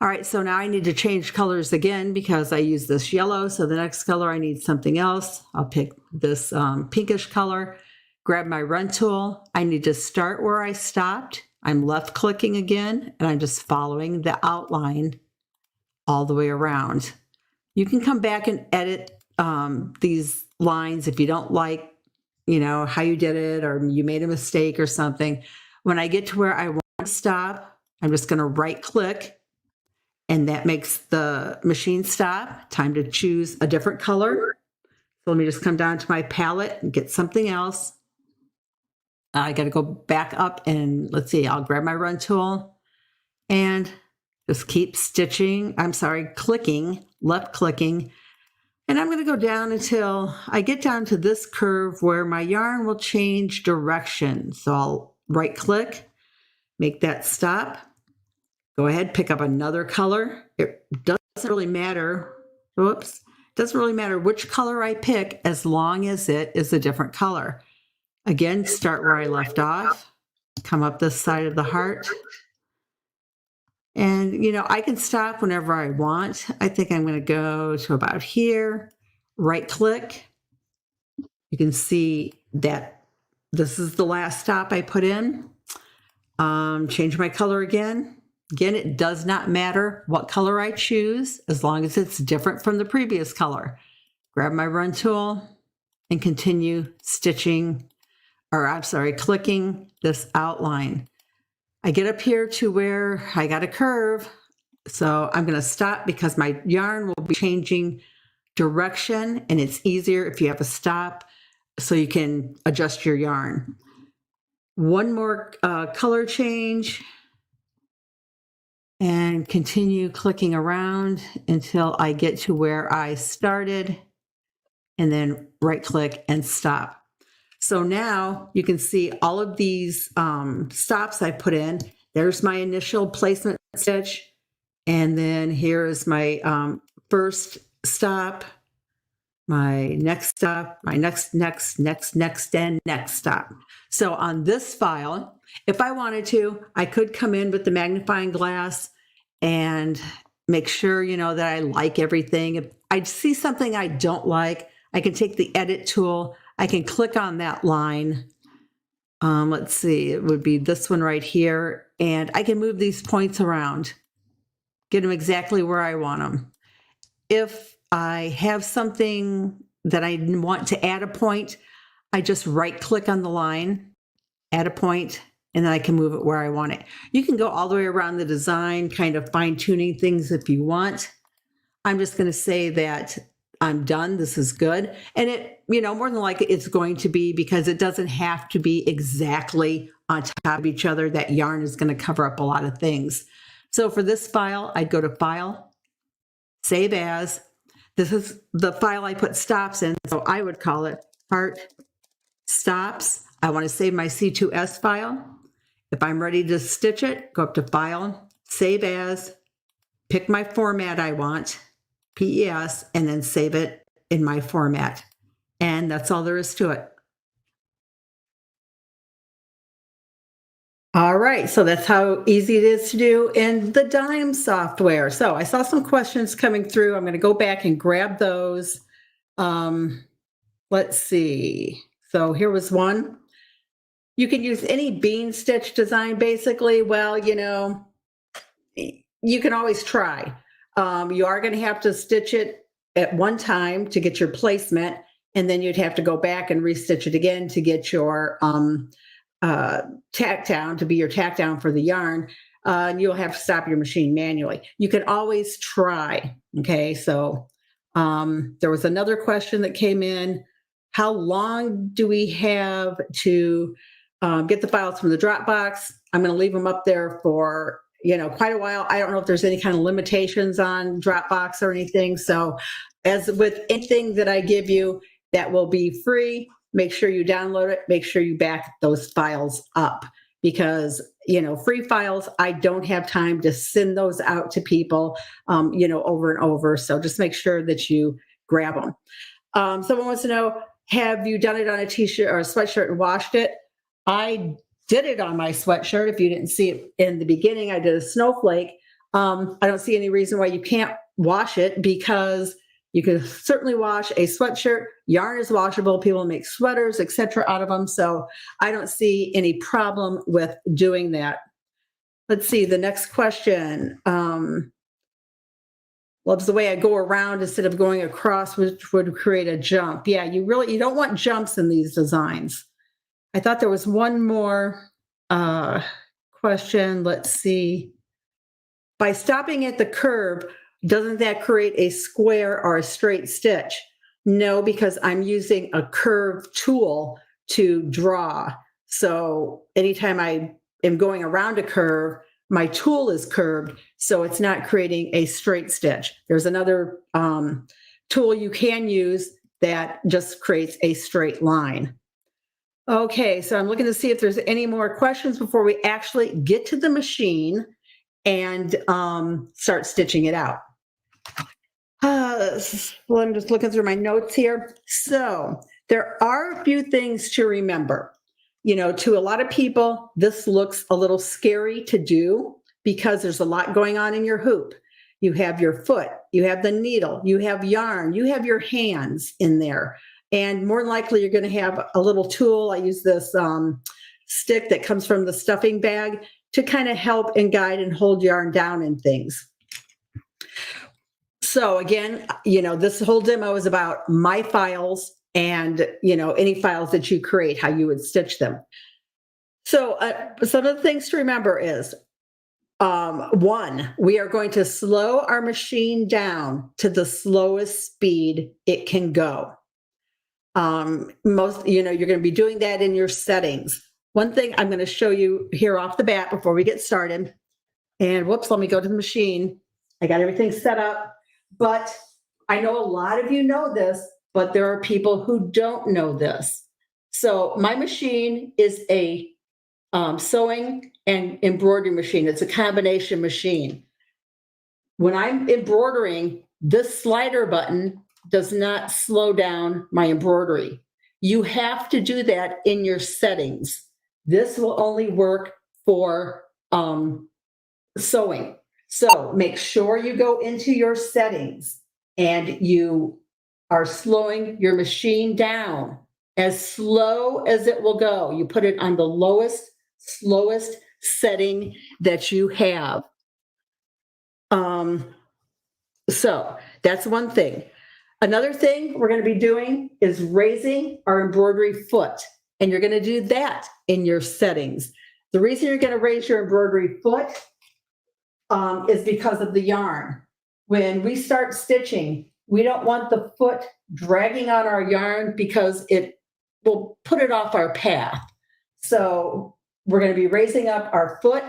All right, so now I need to change colors again because I use this yellow. So the next color, I need something else. I'll pick this pinkish color, grab my run tool. I need to start where I stopped. I'm left clicking again, and I'm just following the outline all the way around. You can come back and edit these lines if you don't like, how you did it or you made a mistake or something. When I get to where I want to stop, I'm just going to right click. And that makes the machine stop. Time to choose a different color. So let me just come down to my palette and get something else. I got to go back up and let's see, I'll grab my run tool and just keep stitching. Clicking, left clicking. And I'm going to go down until I get down to this curve where my yarn will change direction. So I'll right click, make that stop. Go ahead, pick up another color. It doesn't really matter. Whoops. Doesn't really matter which color I pick as long as it is a different color. Again, start where I left off. Come up this side of the heart. And, I can stop whenever I want. I think I'm going to go to about here. Right click. You can see that this is the last stop I put in. Change my color again. Again, it does not matter what color I choose as long as it's different from the previous color. Grab my run tool and continue stitching, clicking this outline. I get up here to where I got a curve. So I'm going to stop because my yarn will be changing direction and it's easier if you have a stop so you can adjust your yarn. One more color change. And continue clicking around until I get to where I started and then right click and stop. So now you can see all of these stops I put in. There's my initial placement stitch. And then here is my first stop, my next stop, my next, and next stop. So on this file, if I wanted to, I could come in with the magnifying glass and make sure, that I like everything. If I see something I don't like, I can take the edit tool. I can click on that line. Let's see, it would be this one right here. And I can move these points around, get them exactly where I want them. If I have something that I want to add a point, I just right click on the line, add a point, and then I can move it where I want it. You can go all the way around the design, kind of fine tuning things if you want. I'm just going to say that I'm done. This is good. And it, more than likely it's going to be, because it doesn't have to be exactly on top of each other. That yarn is going to cover up a lot of things. So for this file, I'd go to File, Save As. This is the file I put stops in, so I would call it Heart Stops. I want to save my C2S file. If I'm ready to stitch it, go up to File, Save As, pick my format I want, PES, and then save it in my format. And that's all there is to it. All right, so that's how easy it is to do in the Dime software. So I saw some questions coming through. I'm going to go back and grab those. Let's see. So here was one. You can use any bean stitch design, basically. Well, you can always try. You are going to have to stitch it at one time to get your placement, and then you'd have to go back and restitch it again to get your tack down, to be your tack down for the yarn. And you'll have to stop your machine manually. You can always try. Okay, so there was another question that came in. How long do we have to get the files from the Dropbox? I'm going to leave them up there for quite a while. I don't know if there's any kind of limitations on Dropbox or anything. So as with anything that I give you that will be free, make sure you download it, make sure you back those files up, because, free files, I don't have time to send those out to people, over and over. So just make sure that you grab them. Someone wants to know, have you done it on a t-shirt or a sweatshirt and washed it? I did it on my sweatshirt. If you didn't see it in the beginning, I did a snowflake. I don't see any reason why you can't wash it, because you can certainly wash a sweatshirt. Yarn is washable. People make sweaters, etc., out of them. So I don't see any problem with doing that. Let's see, the next question. Loves the way I go around instead of going across, which would create a jump. Yeah, you don't want jumps in these designs. I thought there was one more question. Let's see. By stopping at the curve, doesn't that create a square or a straight stitch? No, because I'm using a curve tool to draw. So anytime I am going around a curve, my tool is curved, so it's not creating a straight stitch. There's another tool you can use that just creates a straight line. Okay, so I'm looking to see if there's any more questions before we actually get to the machine and start stitching it out. Well, I'm just looking through my notes here. So there are a few things to remember. To a lot of people, this looks a little scary to do because there's a lot going on in your hoop. You have your foot, you have the needle, you have yarn, you have your hands in there. And more than likely, you're going to have a little tool. I use this stick that comes from the stuffing bag to kind of help and guide and hold yarn down and things. So again, this whole demo is about my files and, any files that you create, how you would stitch them. So some of the things to remember is, one, we are going to slow our machine down to the slowest speed it can go. You're going to be doing that in your settings. One thing I'm going to show you here off the bat before we get started, and whoops, let me go to the machine. I got everything set up, but I know a lot of you know this, but there are people who don't know this. So my machine is a sewing and embroidery machine. It's a combination machine. When I'm embroidering, this slider button does not slow down my embroidery. You have to do that in your settings. This will only work for sewing. So make sure you go into your settings and you are slowing your machine down as slow as it will go. You put it on the lowest, slowest setting that you have. So that's one thing. Another thing we're going to be doing is raising our embroidery foot, and you're going to do that in your settings. The reason you're going to raise your embroidery foot is because of the yarn. When we start stitching, We don't want the foot dragging on our yarn because it will put it off our path. So we're going to be raising up our foot.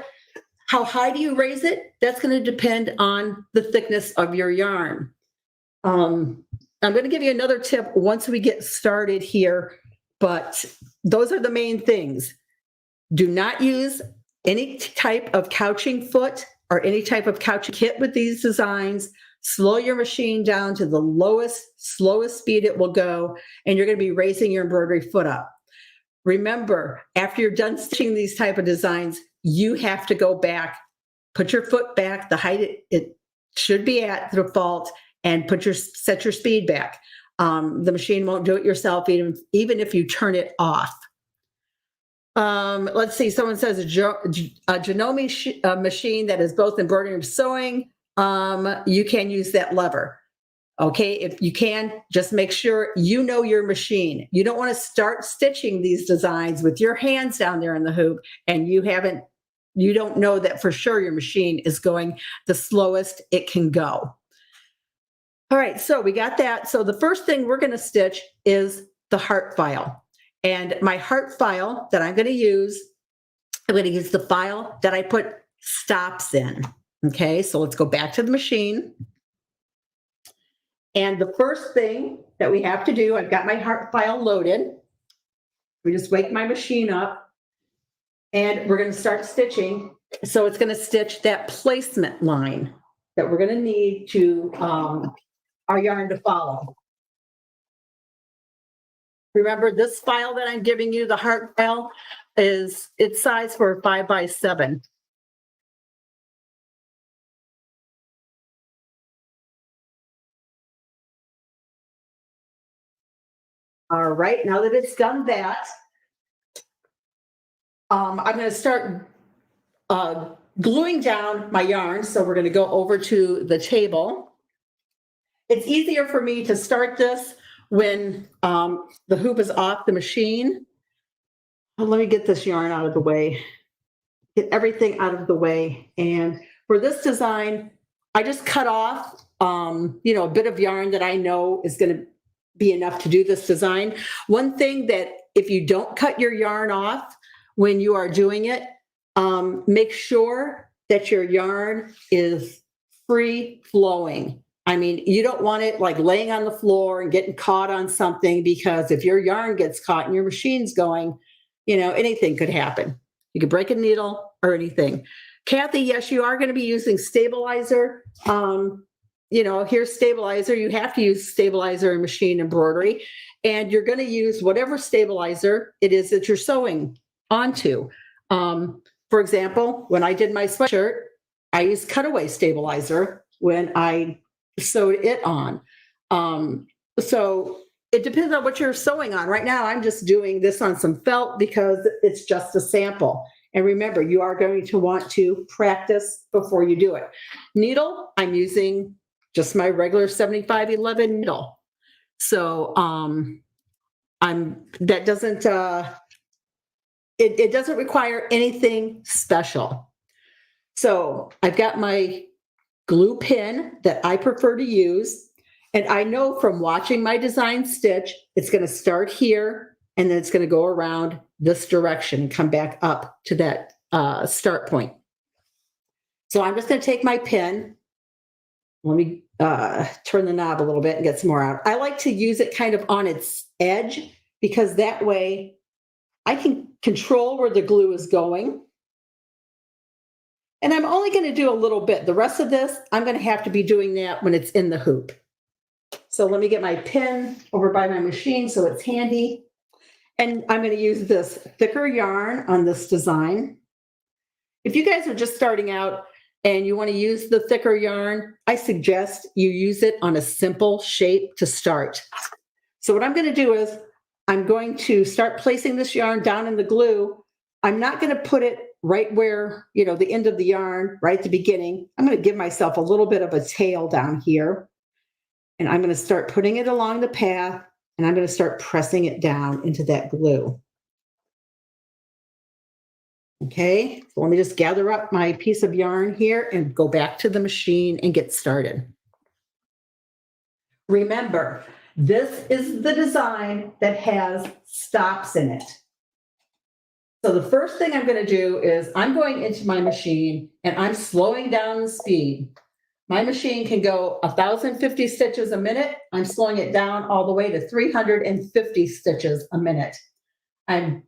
How high do you raise it? That's going to depend on the thickness of your yarn. I'm going to give you another tip once we get started here, but those are the main things. Do not use any type of couching foot or any type of couching kit with these designs. Slow your machine down to the slowest speed it will go, and you're going to be raising your embroidery foot up. Remember, after you're done stitching these type of designs, you have to go back, put your foot back, the height it should be at the default, and set your speed back. The machine won't do it yourself, even if you turn it off. Let's see, someone says a Janome machine that is both embroidering and sewing, you can use that lever. Okay, if you can, just make sure you know your machine. You don't want to start stitching these designs with your hands down there in the hoop and you don't know that for sure your machine is going the slowest it can go. All right, so we got that. So the first thing we're going to stitch is the heart file. And my heart file that I'm going to use the file that I put stops in. Okay, so let's go back to the machine. And the first thing that we have to do, I've got my heart file loaded. We just wake my machine up and we're going to start stitching. So it's going to stitch that placement line that we're going to need to our yarn to follow. Remember, this file that I'm giving you, the heart file, it's size for 5x7. All right, now that it's done that, I'm going to start gluing down my yarn. So we're going to go over to the table. It's easier for me to start this when the hoop is off the machine. Well, let me get this yarn out of the way, get everything out of the way. And for this design, I just cut off, a bit of yarn that I know is going to be enough to do this design. One thing that if you don't cut your yarn off when you are doing it, make sure that your yarn is free flowing. I mean, you don't want it like laying on the floor and getting caught on something, because if your yarn gets caught and your machine's going, anything could happen. You could break a needle or anything. Kathy, yes, you are going to be using stabilizer. Here's stabilizer. You have to use stabilizer in machine embroidery, and you're going to use whatever stabilizer it is that you're sewing onto. For example, when I did my sweatshirt, I used cutaway stabilizer when I sewed it on. So it depends on what you're sewing on. Right now, I'm just doing this on some felt because it's just a sample. And remember, you are going to want to practice before you do it. Needle, I'm using just my regular 7511 needle. So it doesn't require anything special. So I've got my glue pin that I prefer to use. And I know from watching my design stitch, it's going to start here and then it's going to go around this direction and come back up to that start point. So I'm just going to take my pin. Let me turn the knob a little bit and get some more out. I like to use it kind of on its edge because that way I can control where the glue is going. And I'm only going to do a little bit. The rest of this, I'm going to have to be doing that when it's in the hoop. So let me get my pin over by my machine so it's handy. And I'm going to use this thicker yarn on this design. If you guys are just starting out and you want to use the thicker yarn, I suggest you use it on a simple shape to start. So what I'm going to do is I'm going to start placing this yarn down in the glue. I'm not going to put it right where, the end of the yarn, right at the beginning. I'm going to give myself a little bit of a tail down here. And I'm going to start putting it along the path, and I'm going to start pressing it down into that glue. Okay, so let me just gather up my piece of yarn here and go back to the machine and get started. Remember, this is the design that has stops in it. So the first thing I'm going to do is I'm going into my machine and I'm slowing down the speed. My machine can go 1,050 stitches a minute. I'm slowing it down all the way to 350 stitches a minute. I'm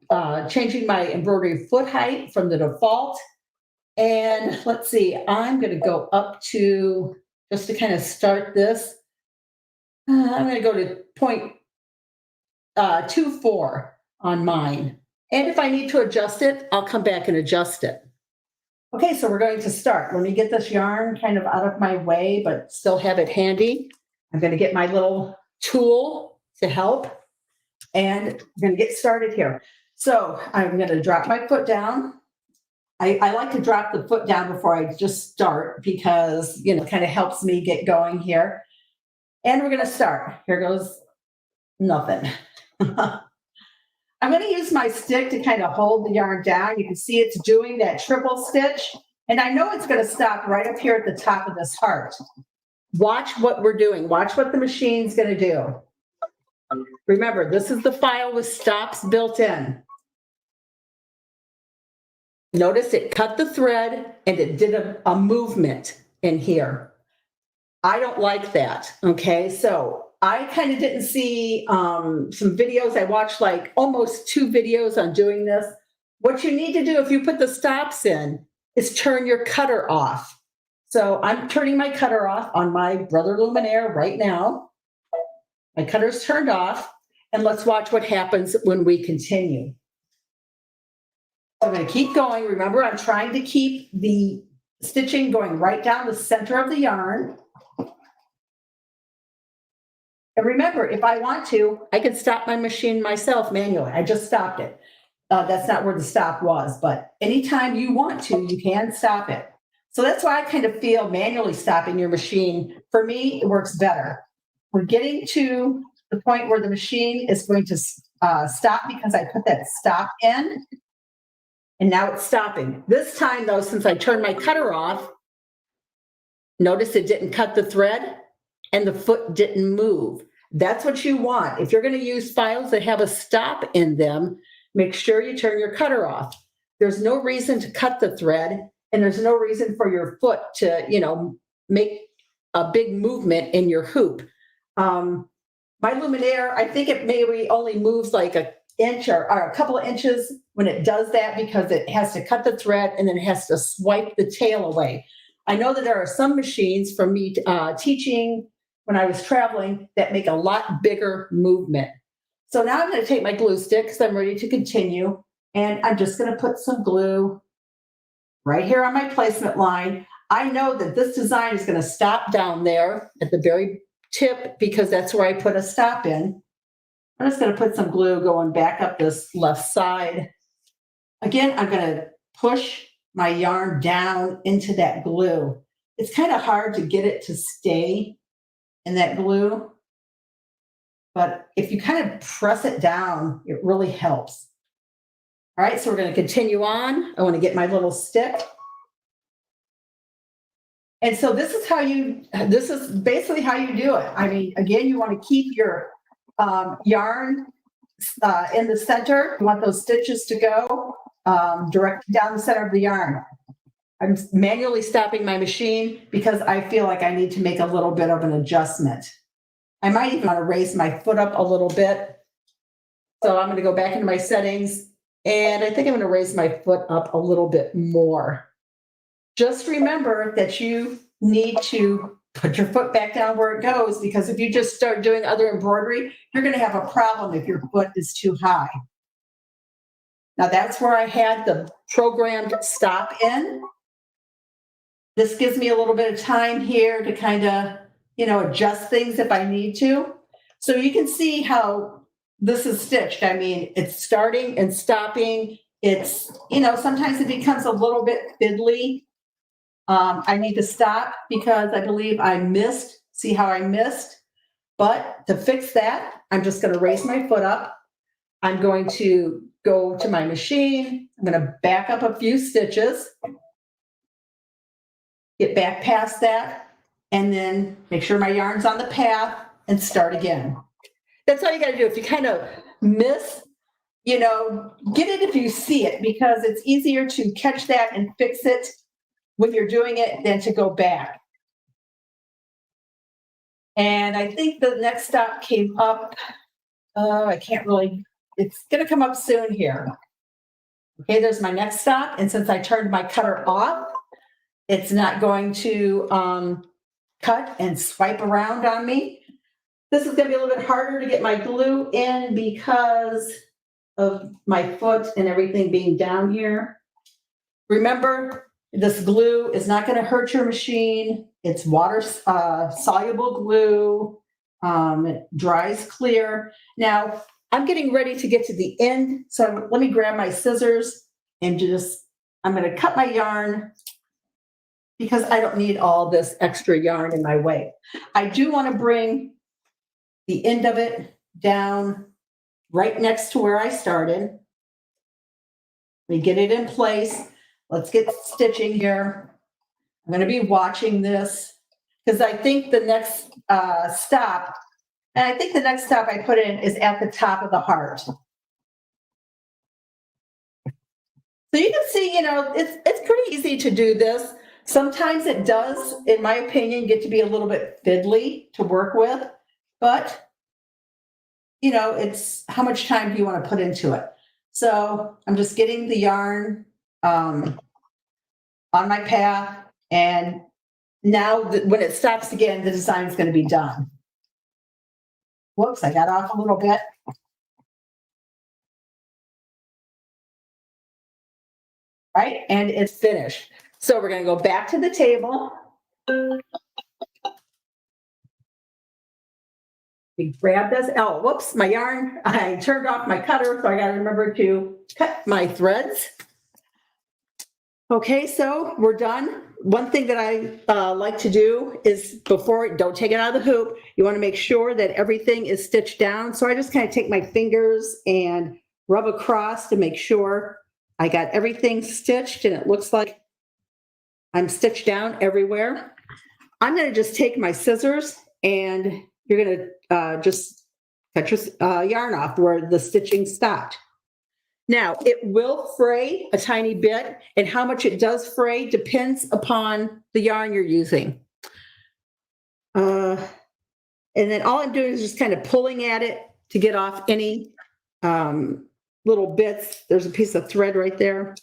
changing my embroidery foot height from the default. And let's see, I'm going to go up to, just to kind of start this, I'm going to go to 0.24 on mine. And if I need to adjust it, I'll come back and adjust it. Okay, so we're going to start. Let me get this yarn kind of out of my way, but still have it handy. I'm going to get my little tool to help, and I'm going to get started here. So I'm going to drop my foot down. I like to drop the foot down before I just start because, it kind of helps me get going here. And we're going to start. Here goes nothing. I'm going to use my stick to kind of hold the yarn down. You can see it's doing that triple stitch. And I know it's going to stop right up here at the top of this heart. Watch what we're doing. Watch what the machine's going to do. Remember, this is the file with stops built in. Notice it cut the thread and it did a movement in here. I don't like that, okay? So I kind of didn't see some videos. I watched like almost 2 videos on doing this. What you need to do if you put the stops in is turn your cutter off. So I'm turning my cutter off on my Brother Luminaire right now. My cutter's turned off, and let's watch what happens when we continue. I'm going to keep going. Remember, I'm trying to keep the stitching going right down the center of the yarn. And remember, if I want to, I can stop my machine myself manually. I just stopped it. That's not where the stop was, but anytime you want to, you can stop it. So that's why I kind of feel manually stopping your machine, for me, it works better. We're getting to the point where the machine is going to stop because I put that stop in, and now it's stopping. This time, though, since I turned my cutter off, notice it didn't cut the thread and the foot didn't move. That's what you want. If you're going to use files that have a stop in them, make sure you turn your cutter off. There's no reason to cut the thread, and there's no reason for your foot to, make a big movement in your hoop. My Luminaire, I think it maybe only moves like an inch or a couple of inches when it does that because it has to cut the thread and then it has to swipe the tail away. I know that there are some machines from me teaching when I was traveling that make a lot bigger movement. So now I'm going to take my glue stick because I'm ready to continue. And I'm just going to put some glue right here on my placement line. I know that this design is going to stop down there at the very tip because that's where I put a stop in. I'm just going to put some glue going back up this left side. Again, I'm going to push my yarn down into that glue. It's kind of hard to get it to stay in that glue, but if you kind of press it down, it really helps. All right, so we're going to continue on. I want to get my little stick. And so this is basically how you do it. I mean, again, you want to keep your yarn in the center. You want those stitches to go directly down the center of the yarn. I'm manually stopping my machine because I feel like I need to make a little bit of an adjustment. I might even want to raise my foot up a little bit. So I'm going to go back into my settings, and I think I'm going to raise my foot up a little bit more. Just remember that you need to put your foot back down where it goes, because if you just start doing other embroidery, you're going to have a problem if your foot is too high. Now that's where I had the programmed stop in. This gives me a little bit of time here to kind of, adjust things if I need to. So you can see how this is stitched. I mean, it's starting and stopping. It's, sometimes it becomes a little bit fiddly. I need to stop because I believe I missed. See how I missed? But to fix that, I'm just going to raise my foot up. I'm going to go to my machine. I'm going to back up a few stitches. Get back past that, and then make sure my yarn's on the path, and start again. That's all you got to do. If you kind of miss, get it if you see it, because it's easier to catch that and fix it when you're doing it than to go back. And I think the next stop came up. I can't really, it's going to come up soon here. Okay, there's my next stop. And since I turned my cutter off, it's not going to cut and swipe around on me. This is going to be a little bit harder to get my glue in because of my foot and everything being down here. Remember, this glue is not going to hurt your machine. It's water soluble glue. It dries clear. Now, I'm getting ready to get to the end. So let me grab my scissors and I'm going to cut my yarn because I don't need all this extra yarn in my way. I do want to bring the end of it down right next to where I started. Let me get it in place. Let's get stitching here. I'm going to be watching this because I think the next stop, and I think the next stop I put in is at the top of the heart. So you can see, it's pretty easy to do this. Sometimes it does, in my opinion, get to be a little bit fiddly to work with, but it's how much time do you want to put into it? So I'm just getting the yarn on my path, and now when it stops again, the design is going to be done. Whoops, I got off a little bit. Right, and it's finished. So we're going to go back to the table. We grab this. Oh, whoops, my yarn. I turned off my cutter, so I got to remember to cut my threads. Okay, so we're done. One thing that I like to do is don't take it out of the hoop. You want to make sure that everything is stitched down. So I just kind of take my fingers and rub across to make sure I got everything stitched and it looks like I'm stitched down everywhere. I'm going to just take my scissors and you're going to just cut your yarn off where the stitching stopped. Now, it will fray a tiny bit, and how much it does fray depends upon the yarn you're using. And then all I'm doing is just kind of pulling at it to get off any little bits. There's a piece of thread right there.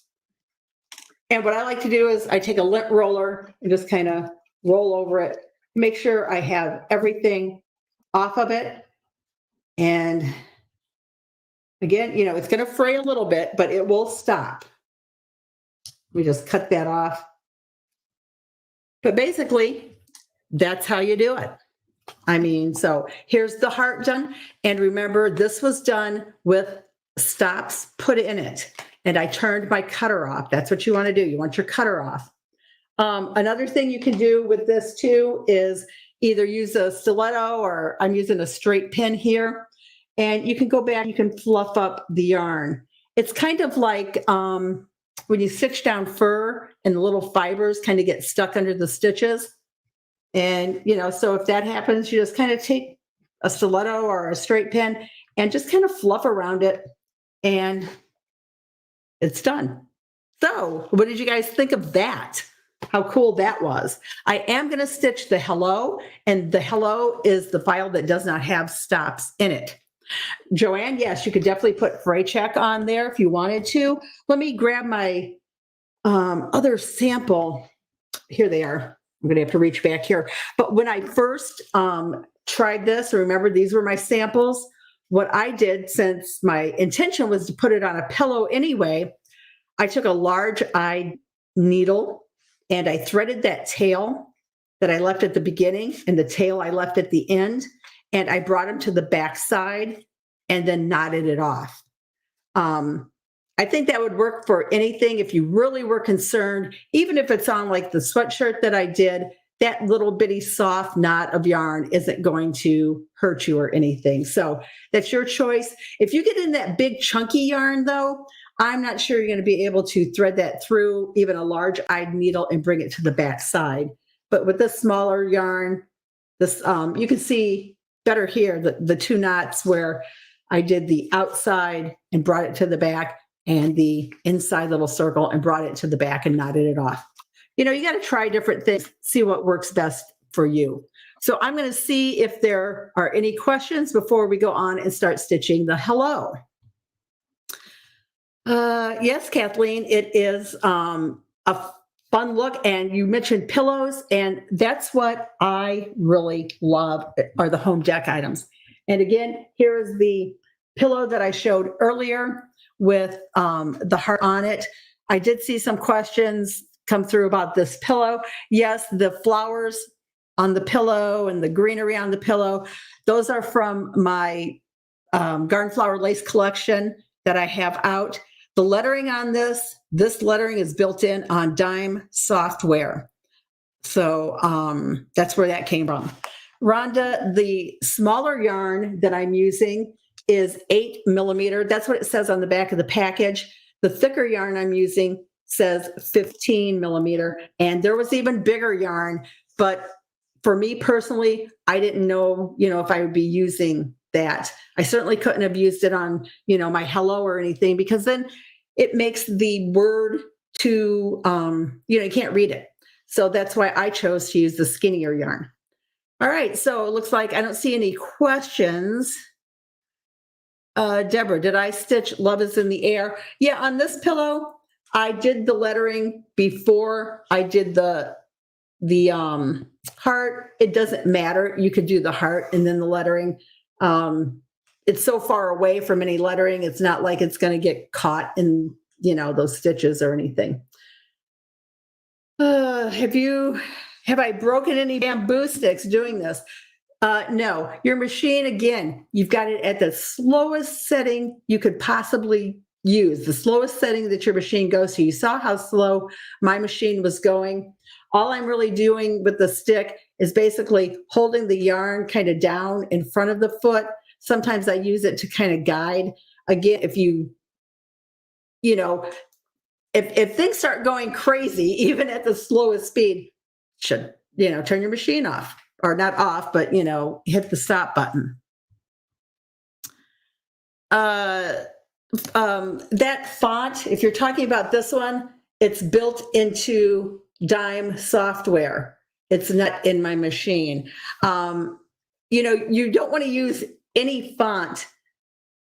And what I like to do is I take a lint roller and just kind of roll over it, make sure I have everything off of it. And again, it's going to fray a little bit, but it will stop. We just cut that off. But basically, that's how you do it. So here's the heart done. And remember, this was done with stops put in it. And I turned my cutter off. That's what you want to do. You want your cutter off. Another thing you can do with this too is either use a stiletto, or I'm using a straight pin here. And you can go back, you can fluff up the yarn. It's kind of like when you stitch down fur and the little fibers kind of get stuck under the stitches. And, so if that happens, you just kind of take a stiletto or a straight pin and just kind of fluff around it, and it's done. So what did you guys think of that? How cool that was. I am going to stitch the hello, and the hello is the file that does not have stops in it. Joanne, yes, you could definitely put fray check on there if you wanted to. Let me grab my other sample. Here they are. I'm going to have to reach back here. But when I first tried this, remember these were my samples. What I did, since my intention was to put it on a pillow anyway, I took a large eye needle and I threaded that tail that I left at the beginning and the tail I left at the end. And I brought them to the back side and then knotted it off. I think that would work for anything if you really were concerned, even if it's on like the sweatshirt that I did, that little bitty soft knot of yarn isn't going to hurt you or anything. So that's your choice. If you get in that big chunky yarn though, I'm not sure you're going to be able to thread that through even a large eyed needle and bring it to the back side. But with this smaller yarn, this you can see better here, the 2 knots where I did the outside and brought it to the back, and the inside little circle and brought it to the back and knotted it off. You got to try different things, see what works best for you. So I'm going to see if there are any questions before we go on and start stitching the hello. Yes, Kathleen, it is a fun look. And you mentioned pillows, and that's what I really love are the home deck items. And again, here is the pillow that I showed earlier with the heart on it. I did see some questions come through about this pillow. Yes, the flowers on the pillow and the greenery on the pillow, those are from my garden flower lace collection that I have out. The lettering on this lettering is built in on Dime software. So that's where that came from. Rhonda, the smaller yarn that I'm using is 8 millimeter. That's what it says on the back of the package. The thicker yarn I'm using says 15 millimeter. And there was even bigger yarn, but for me personally, I didn't know, if I would be using that. I certainly couldn't have used it on, my hello or anything, because then it makes the word too, you can't read it. So that's why I chose to use the skinnier yarn. All right, so it looks like I don't see any questions. Deborah, did I stitch Love is in the Air? Yeah, on this pillow, I did the lettering before I did the heart. It doesn't matter. You could do the heart and then the lettering. It's so far away from any lettering. It's not like it's going to get caught in, those stitches or anything. Have I broken any bamboo sticks doing this? No, your machine, again, you've got it at the slowest setting you could possibly use, the slowest setting that your machine goes to. You saw how slow my machine was going. All I'm really doing with the stick is basically holding the yarn kind of down in front of the foot. Sometimes I use it to kind of guide. Again, if if things start going crazy, even at the slowest speed, should, turn your machine off, or not off, but, hit the stop button. That font, if you're talking about this one, it's built into Dime software. It's not in my machine. You don't want to use any font.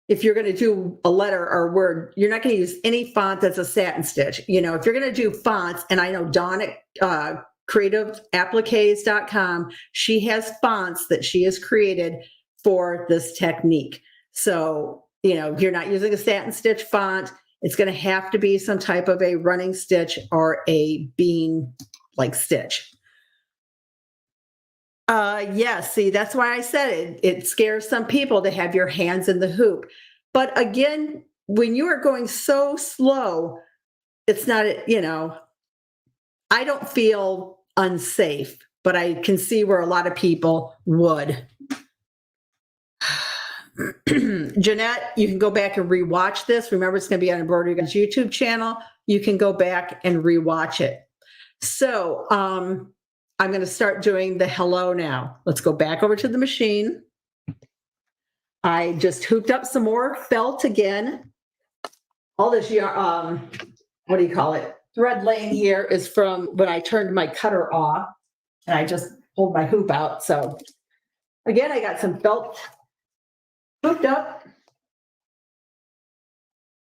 If you're going to do a letter or a word, you're not going to use any font that's a satin stitch. If you're going to do fonts, and I know Dawn at creativeappliques.com, she has fonts that she has created for this technique. So, you're not using a satin stitch font. It's going to have to be some type of a running stitch or a bean like stitch. Yes, see, that's why I said it scares some people to have your hands in the hoop. But again, when you are going so slow, it's not, I don't feel unsafe, but I can see where a lot of people would. Jeanette, you can go back and rewatch this. Remember, it's going to be on Embroidery's YouTube channel. You can go back and rewatch it. So, I'm going to start doing the hello now. Let's go back over to the machine. I just hooped up some more felt again. All this yarn, what do you call it? Thread laying here is from when I turned my cutter off, and I just pulled my hoop out. So again, I got some felt hooked up.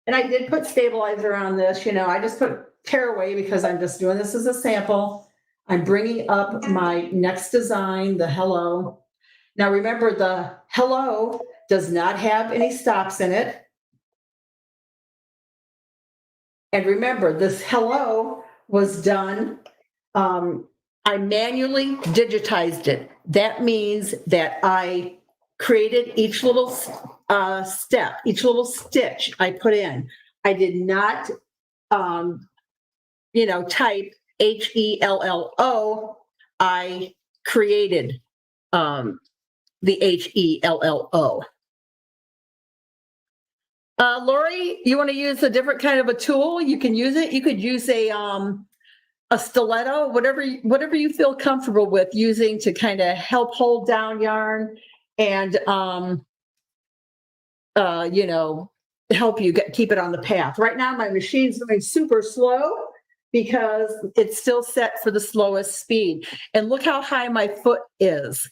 And I did put stabilizer on this. I just put tearaway because I'm just doing this as a sample. I'm bringing up my next design, the hello. Now remember, the hello does not have any stops in it. And remember, this hello was done, I manually digitized it. That means that I created each little step, each little stitch I put in. I did not, type HELLO. I created the HELLO. Lori, you want to use a different kind of a tool? You can use it. You could use a stiletto, whatever you feel comfortable with using to kind of help hold down yarn and you know, help you keep it on the path. Right now, my machine's going super slow because it's still set for the slowest speed. And look how high my foot is.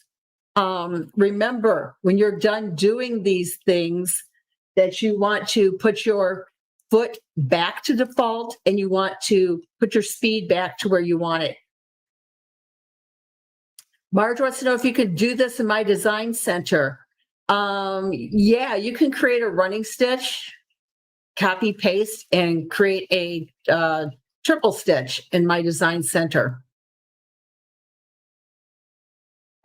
Remember, when you're done doing these things, that you want to put your foot back to default and you want to put your speed back to where you want it. Marge wants to know if you could do this in my design center. Yeah, you can create a running stitch, copy paste, and create a triple stitch in my design center.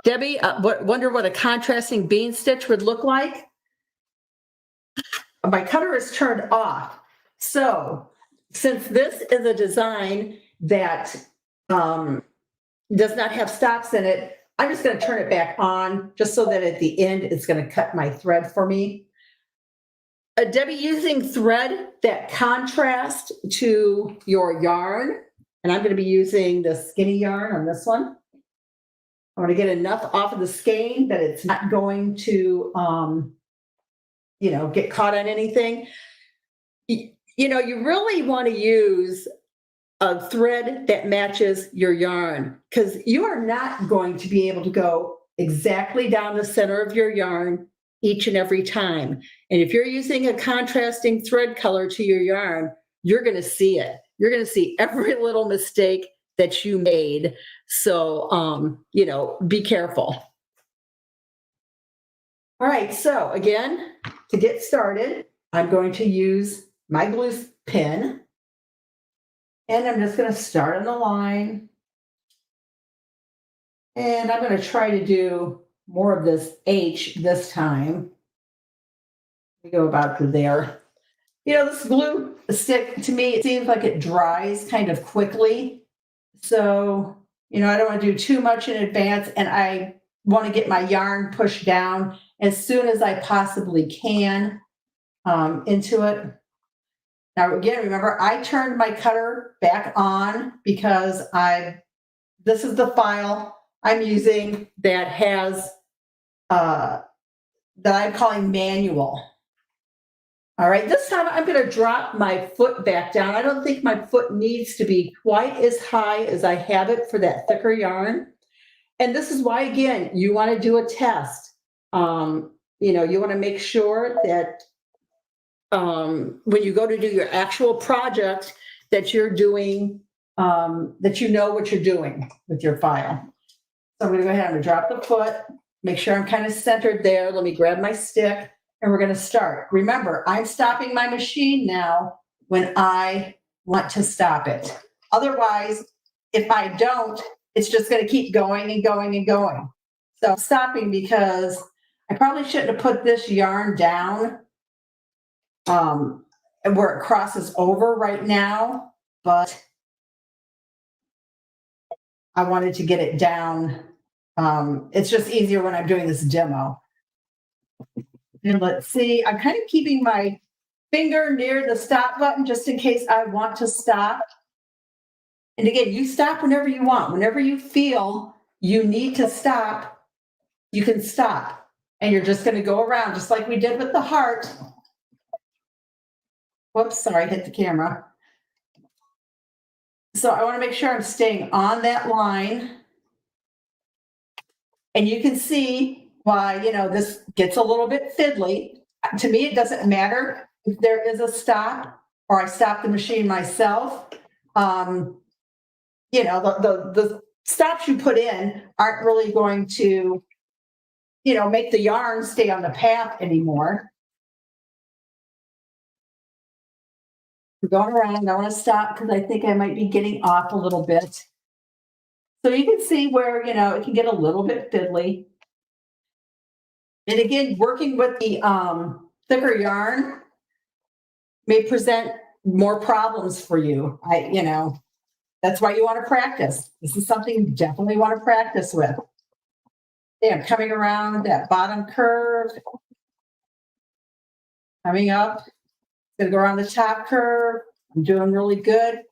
Debbie, wonder what a contrasting bean stitch would look like? My cutter is turned off. So since this is a design that does not have stops in it, I'm just going to turn it back on just so that at the end it's going to cut my thread for me. Debbie, using thread that contrast to your yarn, and I'm going to be using the skinny yarn on this one. I want to get enough off of the skein that it's not going to, you know, get caught on anything. You know, you really want to use a thread that matches your yarn, because you are not going to be able to go exactly down the center of your yarn each and every time. And if you're using a contrasting thread color to your yarn, you're going to see it. You're going to see every little mistake that you made. So, you know, be careful. All right, so again, to get started, I'm going to use my glue pin. And I'm just going to start on the line. And I'm going to try to do more of this H this time. We go about to there. You know, this glue stick, to me, it seems like it dries kind of quickly. So, you know, I don't want to do too much in advance, and I want to get my yarn pushed down as soon as I possibly can into it. Now, again, remember, I turned my cutter back on because this is the file I'm using that has, that I'm calling manual. All right, this time I'm going to drop my foot back down. I don't think my foot needs to be quite as high as I have it for that thicker yarn. And this is why, again, you want to do a test. You know, you want to make sure that when you go to do your actual project, that you're doing, that you know what you're doing with your file. So I'm going to go ahead and drop the foot, make sure I'm kind of centered there. Let me grab my stick. And we're going to start. Remember, I'm stopping my machine now when I want to stop it. Otherwise, if I don't, it's just going to keep going and going and going. So I'm stopping because I probably shouldn't have put this yarn down where it crosses over right now, but I wanted to get it down. It's just easier when I'm doing this demo. And let's see, I'm kind of keeping my finger near the stop button just in case I want to stop. And again, you stop whenever you want. Whenever you feel you need to stop, you can stop. And you're just going to go around just like we did with the heart. Whoops, sorry, hit the camera. So I want to make sure I'm staying on that line. And you can see why, you know, this gets a little bit fiddly. To me, it doesn't matter if there is a stop or I stop the machine myself. You know, the stops you put in aren't really going to, you know, make the yarn stay on the path anymore. We're going around. I want to stop because I think I might be getting off a little bit. So you can see where, you know, it can get a little bit fiddly. And again, working with the thicker yarn may present more problems for you. You know, that's why you want to practice. This is something you definitely want to practice with. Yeah, I'm coming around that bottom curve, coming up, gonna go around the top curve. I'm doing really good. I'm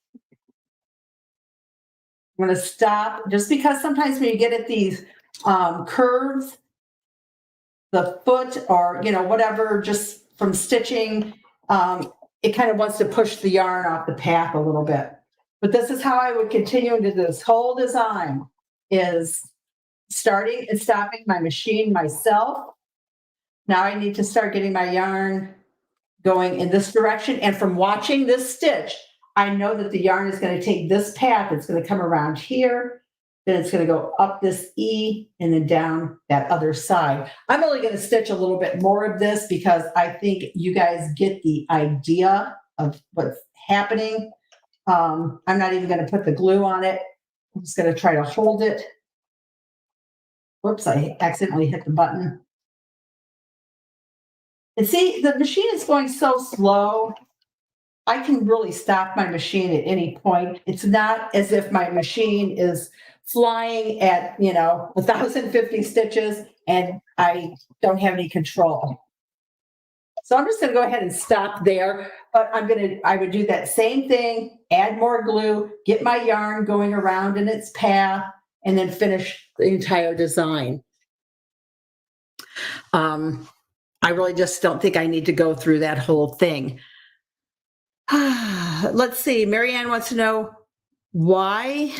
gonna stop just because sometimes when you get at these curves, the foot or, whatever, just from stitching, it kind of wants to push the yarn off the path a little bit. But this is how I would continue into this whole design, is starting and stopping my machine myself. Now I need to start getting my yarn going in this direction. And from watching this stitch, I know that the yarn is going to take this path. It's going to come around here. Then it's going to go up this E and then down that other side. I'm only going to stitch a little bit more of this because I think you guys get the idea of what's happening. I'm not even going to put the glue on it. I'm just going to try to hold it. Whoops, I accidentally hit the button. And see, the machine is going so slow. I can really stop my machine at any point. It's not as if my machine is flying at, 1,050 stitches and I don't have any control. So I'm just going to go ahead and stop there, but I would do that same thing, add more glue, get my yarn going around in its path, and then finish the entire design. I really just don't think I need to go through that whole thing. Let's see. Marianne wants to know, why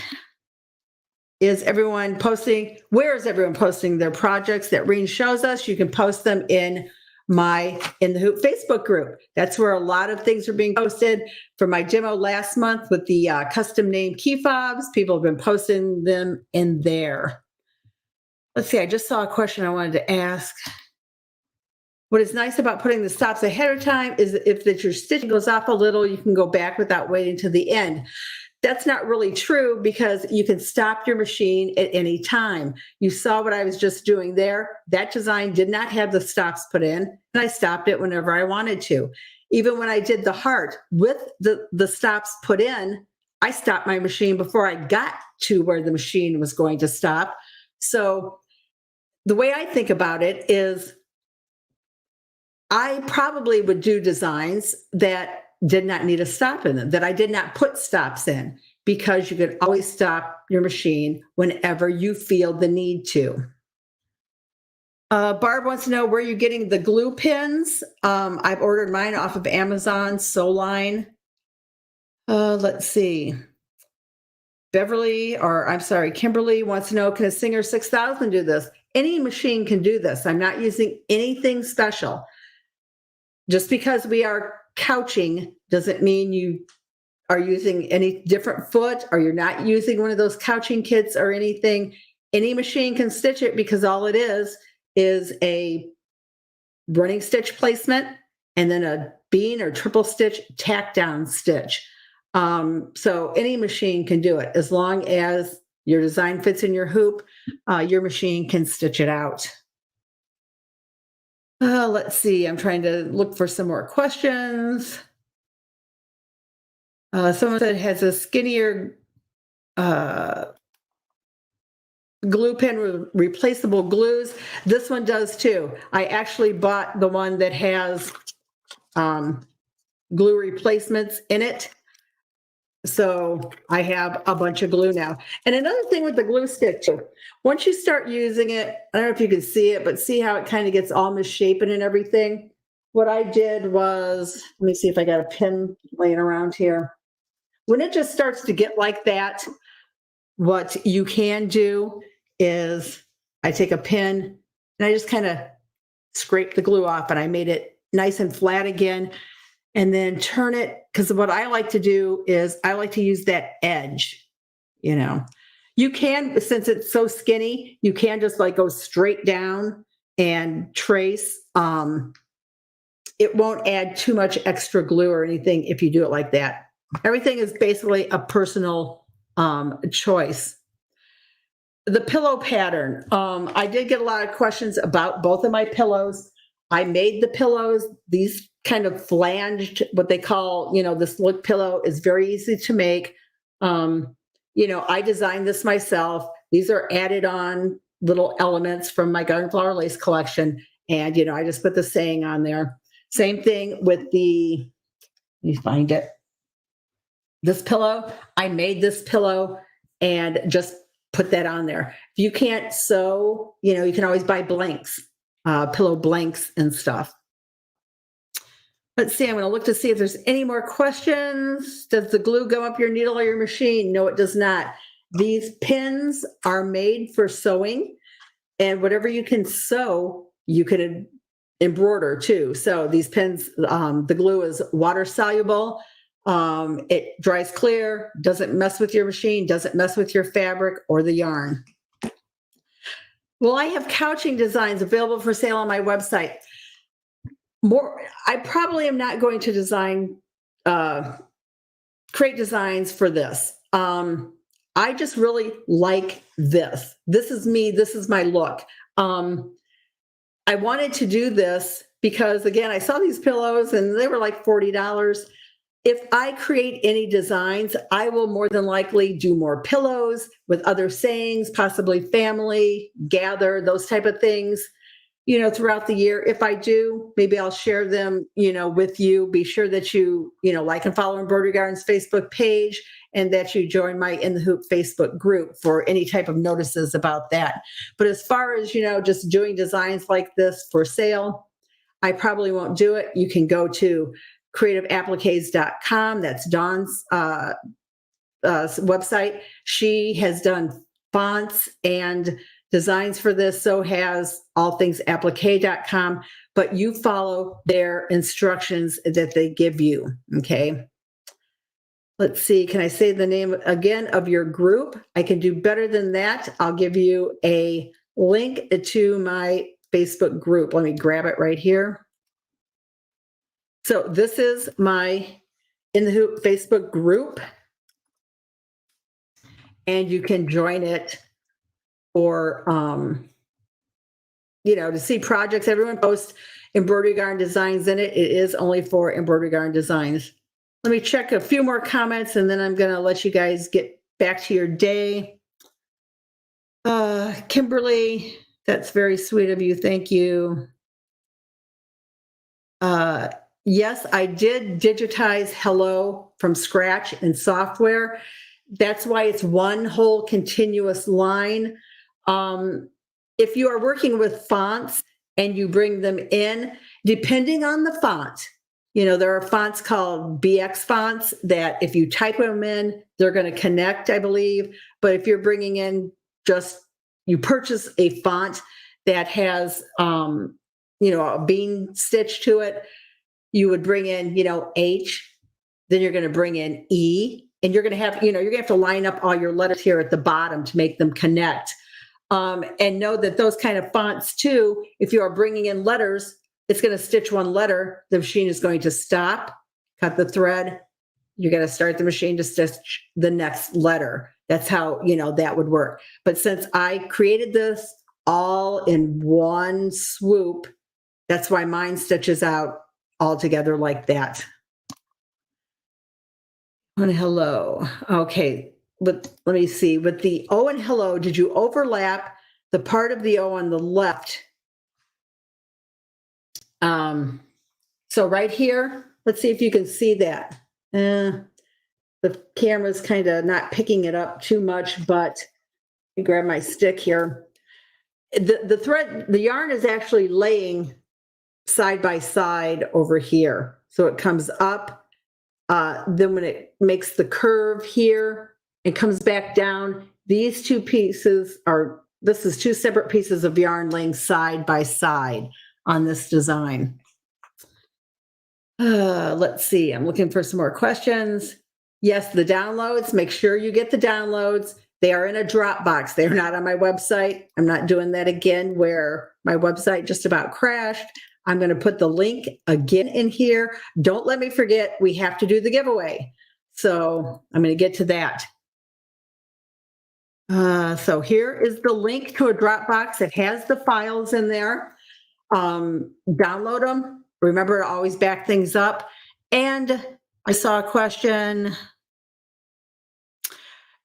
is everyone posting? Where is everyone posting their projects that Reen shows us? You can post them in the Hoop Facebook group. That's where a lot of things are being posted. For my demo last month with the custom name key fobs, people have been posting them in there. Let's see. I just saw a question I wanted to ask. What is nice about putting the stops ahead of time is if your stitching goes off a little, you can go back without waiting to the end. That's not really true because you can stop your machine at any time. You saw what I was just doing there. That design did not have the stops put in, and I stopped it whenever I wanted to. Even when I did the heart with the stops put in, I stopped my machine before I got to where the machine was going to stop. So the way I think about it is, I probably would do designs that did not need a stop in them, that I did not put stops in, because you could always stop your machine whenever you feel the need to. Barb wants to know where you're getting the glue pins. I've ordered mine off of Amazon, Soline. Let's see. Kimberly wants to know, can a Singer 6000 do this? Any machine can do this. I'm not using anything special. Just because we are couching doesn't mean you are using any different foot or you're not using one of those couching kits or anything. Any machine can stitch it, because all it is a running stitch placement and then a bean or triple stitch tack down stitch. So any machine can do it. As long as your design fits in your hoop, your machine can stitch it out. Let's see. I'm trying to look for some more questions. Someone said it has a skinnier glue pen with replaceable glues. This one does too. I actually bought the one that has glue replacements in it. So I have a bunch of glue now. And another thing with the glue stick too, once you start using it, I don't know if you can see it, but see how it kind of gets all misshapen and everything. What I did was, let me see if I got a pin laying around here. When it just starts to get like that, what you can do is I take a pin and I just kind of scrape the glue off, and I made it nice and flat again. And then turn it, because what I like to do is I like to use that edge. You can, since it's so skinny, you can just like go straight down and trace. It won't add too much extra glue or anything if you do it like that. Everything is basically a personal choice. The pillow pattern. I did get a lot of questions about both of my pillows. I made the pillows, these kind of flanged, what they call, this look pillow is very easy to make. I designed this myself. These are added on little elements from my garden flower lace collection. And, I just put the saying on there. Same thing with let me find it. This pillow, I made this pillow and just put that on there. If you can't sew, you can always buy blanks. pillow blanks and stuff. Let's see, I'm going to look to see if there's any more questions. Does the glue go up your needle or your machine? No, it does not. These pins are made for sewing, and whatever you can sew, you could embroider too. So these pins, the glue is water soluble. It dries clear, doesn't mess with your machine, doesn't mess with your fabric or the yarn. Well, I have couching designs available for sale on my website. I probably am not going to create designs for this. I just really like this. This is me. This is my look. I wanted to do this because, again, I saw these pillows and they were like $40. If I create any designs, I will more than likely do more pillows with other sayings, possibly family, gather, those type of things, throughout the year. If I do, maybe I'll share them, with you. Be sure that you, like and follow Embroidery Garden's Facebook page, and that you join my In the Hoop Facebook group for any type of notices about that. But as far as, just doing designs like this for sale, I probably won't do it. You can go to creativeappliques.com. That's Dawn's website. She has done fonts and designs for this. So has allthingsapplique.com. But you follow their instructions that they give you. Okay. Let's see. Can I say the name again of your group? I can do better than that. I'll give you a link to my Facebook group. Let me grab it right here. So this is my In the Hoop Facebook group, and you can join it for, to see projects. Everyone posts Embroidery Garden designs in it. It is only for Embroidery Garden designs. Let me check a few more comments, and then I'm going to let you guys get back to your day. Kimberly, that's very sweet of you. Thank you. Yes, I did digitize Hello from scratch in software. That's why it's one whole continuous line. If you are working with fonts and you bring them in, depending on the font, there are fonts called BX fonts that if you type them in, they're going to connect, I believe. But if you're bringing in you purchase a font that has, a bean stitch to it, you would bring in, H, then you're going to bring in E, and you're going to have, you're going to have to line up all your letters here at the bottom to make them connect. And know that those kind of fonts too, if you are bringing in letters, it's going to stitch one letter. The machine is going to stop, cut the thread. You're going to start the machine to stitch the next letter. That's how, that would work. But since I created this all in one swoop, that's why mine stitches out all together like that. And hello. Okay. But let me see. With the O and hello, did you overlap the part of the O on the left? So right here, let's see if you can see that. The camera's kind of not picking it up too much, but let me grab my stick here. The thread, the yarn is actually laying side by side over here. So it comes up, then when it makes the curve here, it comes back down. These two pieces this is two separate pieces of yarn laying side by side on this design. Let's see, I'm looking for some more questions. Yes, the downloads, make sure you get the downloads. They are in a Dropbox. They are not on my website. I'm not doing that again where my website just about crashed. I'm going to put the link again in here. Don't let me forget, we have to do the giveaway. So I'm going to get to that. So here is the link to a Dropbox. It has the files in there. Download them. Remember to always back things up. And I saw a question.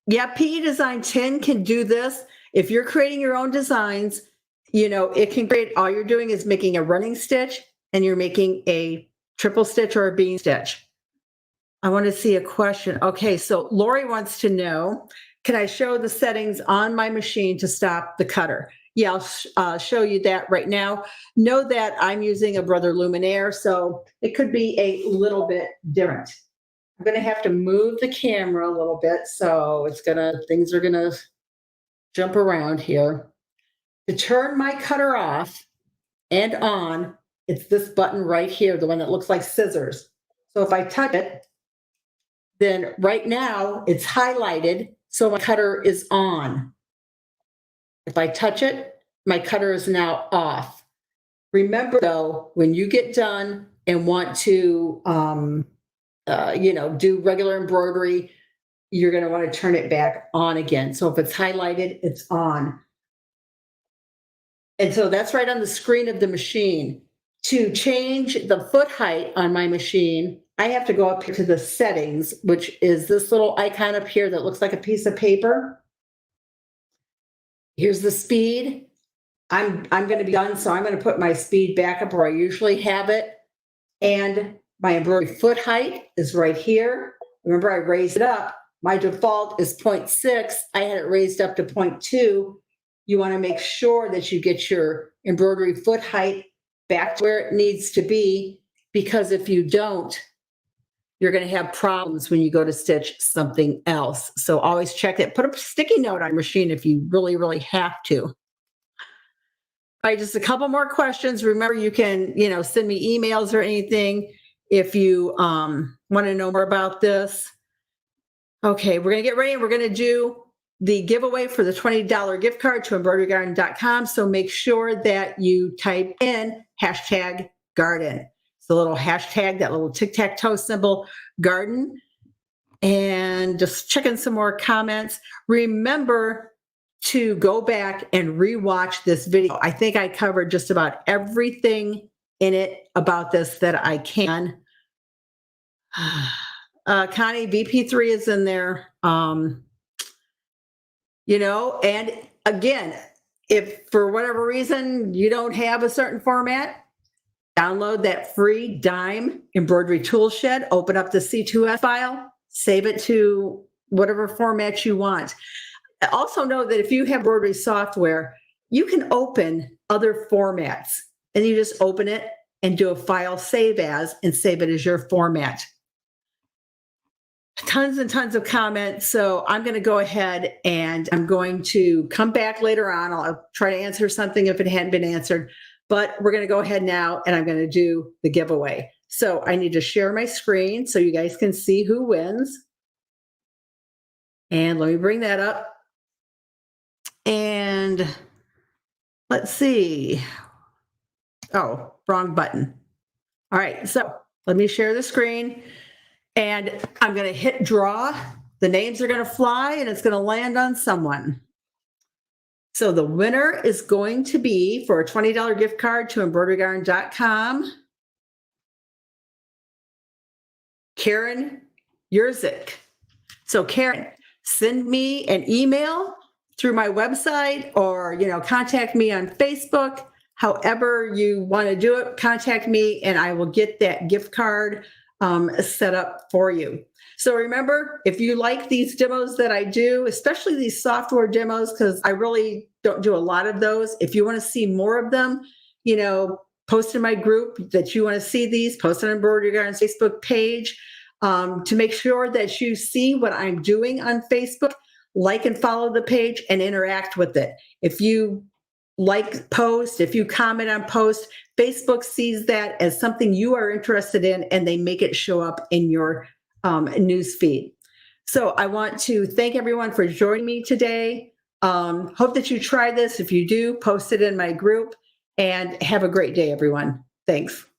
Yeah, PE Design 10 can do this. If you're creating your own designs, it can create, all you're doing is making a running stitch and you're making a triple stitch or a bean stitch. I want to see a question. Okay, so Lori wants to know, can I show the settings on my machine to stop the cutter? Yeah, I'll show you that right now. Know that I'm using a Brother Luminaire, so it could be a little bit different. I'm going to have to move the camera a little bit, so things are gonna jump around here. To turn my cutter off and on, it's this button right here, the one that looks like scissors. So if I touch it, then right now it's highlighted, so my cutter is on. If I touch it, my cutter is now off. Remember though, when you get done and want to, do regular embroidery, you're going to want to turn it back on again. So if it's highlighted, it's on. And so that's right on the screen of the machine. To change the foot height on my machine, I have to go up here to the settings, which is this little icon up here that looks like a piece of paper. Here's the speed. I'm going to be done, so I'm going to put my speed back up where I usually have it. And my embroidery foot height is right here. Remember, I raised it up. My default is 0.6. I had it raised up to 0.2. You want to make sure that you get your embroidery foot height back where it needs to be, because if you don't, you're going to have problems when you go to stitch something else. So always check it. Put a sticky note on your machine if you really, really have to. All right, just a couple more questions. Remember, you can, send me emails or anything if you want to know more about this. Okay, we're going to get ready and we're going to do the giveaway for the $20 gift card to embroiderygarden.com. So make sure that you type in #garden. It's the little hashtag, that little tic-tac-toe symbol, garden. And just checking some more comments. Remember to go back and rewatch this video. I think I covered just about everything in it about this that I can. Connie, VP3 is in there. And again, if for whatever reason you don't have a certain format, download that free dime embroidery tool shed, open up the C2F file, save it to whatever format you want. Also know that if you have embroidery software, you can open other formats, and you just open it and do a file save as and save it as your format. Tons and tons of comments. So I'm going to go ahead and I'm going to come back later on. I'll try to answer something if it hadn't been answered, but we're going to go ahead now and I'm going to do the giveaway. So I need to share my screen so you guys can see who wins. And let me bring that up. And let's see. Oh, wrong button. All right. So let me share the screen. And I'm going to hit draw. The names are going to fly and it's going to land on someone. So the winner is going to be, for a $20 gift card to embroiderygarden.com, Karen Yurzik. So Karen, send me an email through my website or, contact me on Facebook. However you want to do it, contact me and I will get that gift card set up for you. So remember, if you like these demos that I do, especially these software demos, because I really don't do a lot of those. If you want to see more of them, post in my group that you want to see these, post on Embroidery Garden's Facebook page to make sure that you see what I'm doing on Facebook. Like and follow the page and interact with it. If you like post, if you comment on post, Facebook sees that as something you are interested in and they make it show up in your news feed. So I want to thank everyone for joining me today. Hope that you try this. If you do, post it in my group and have a great day, everyone. Thanks.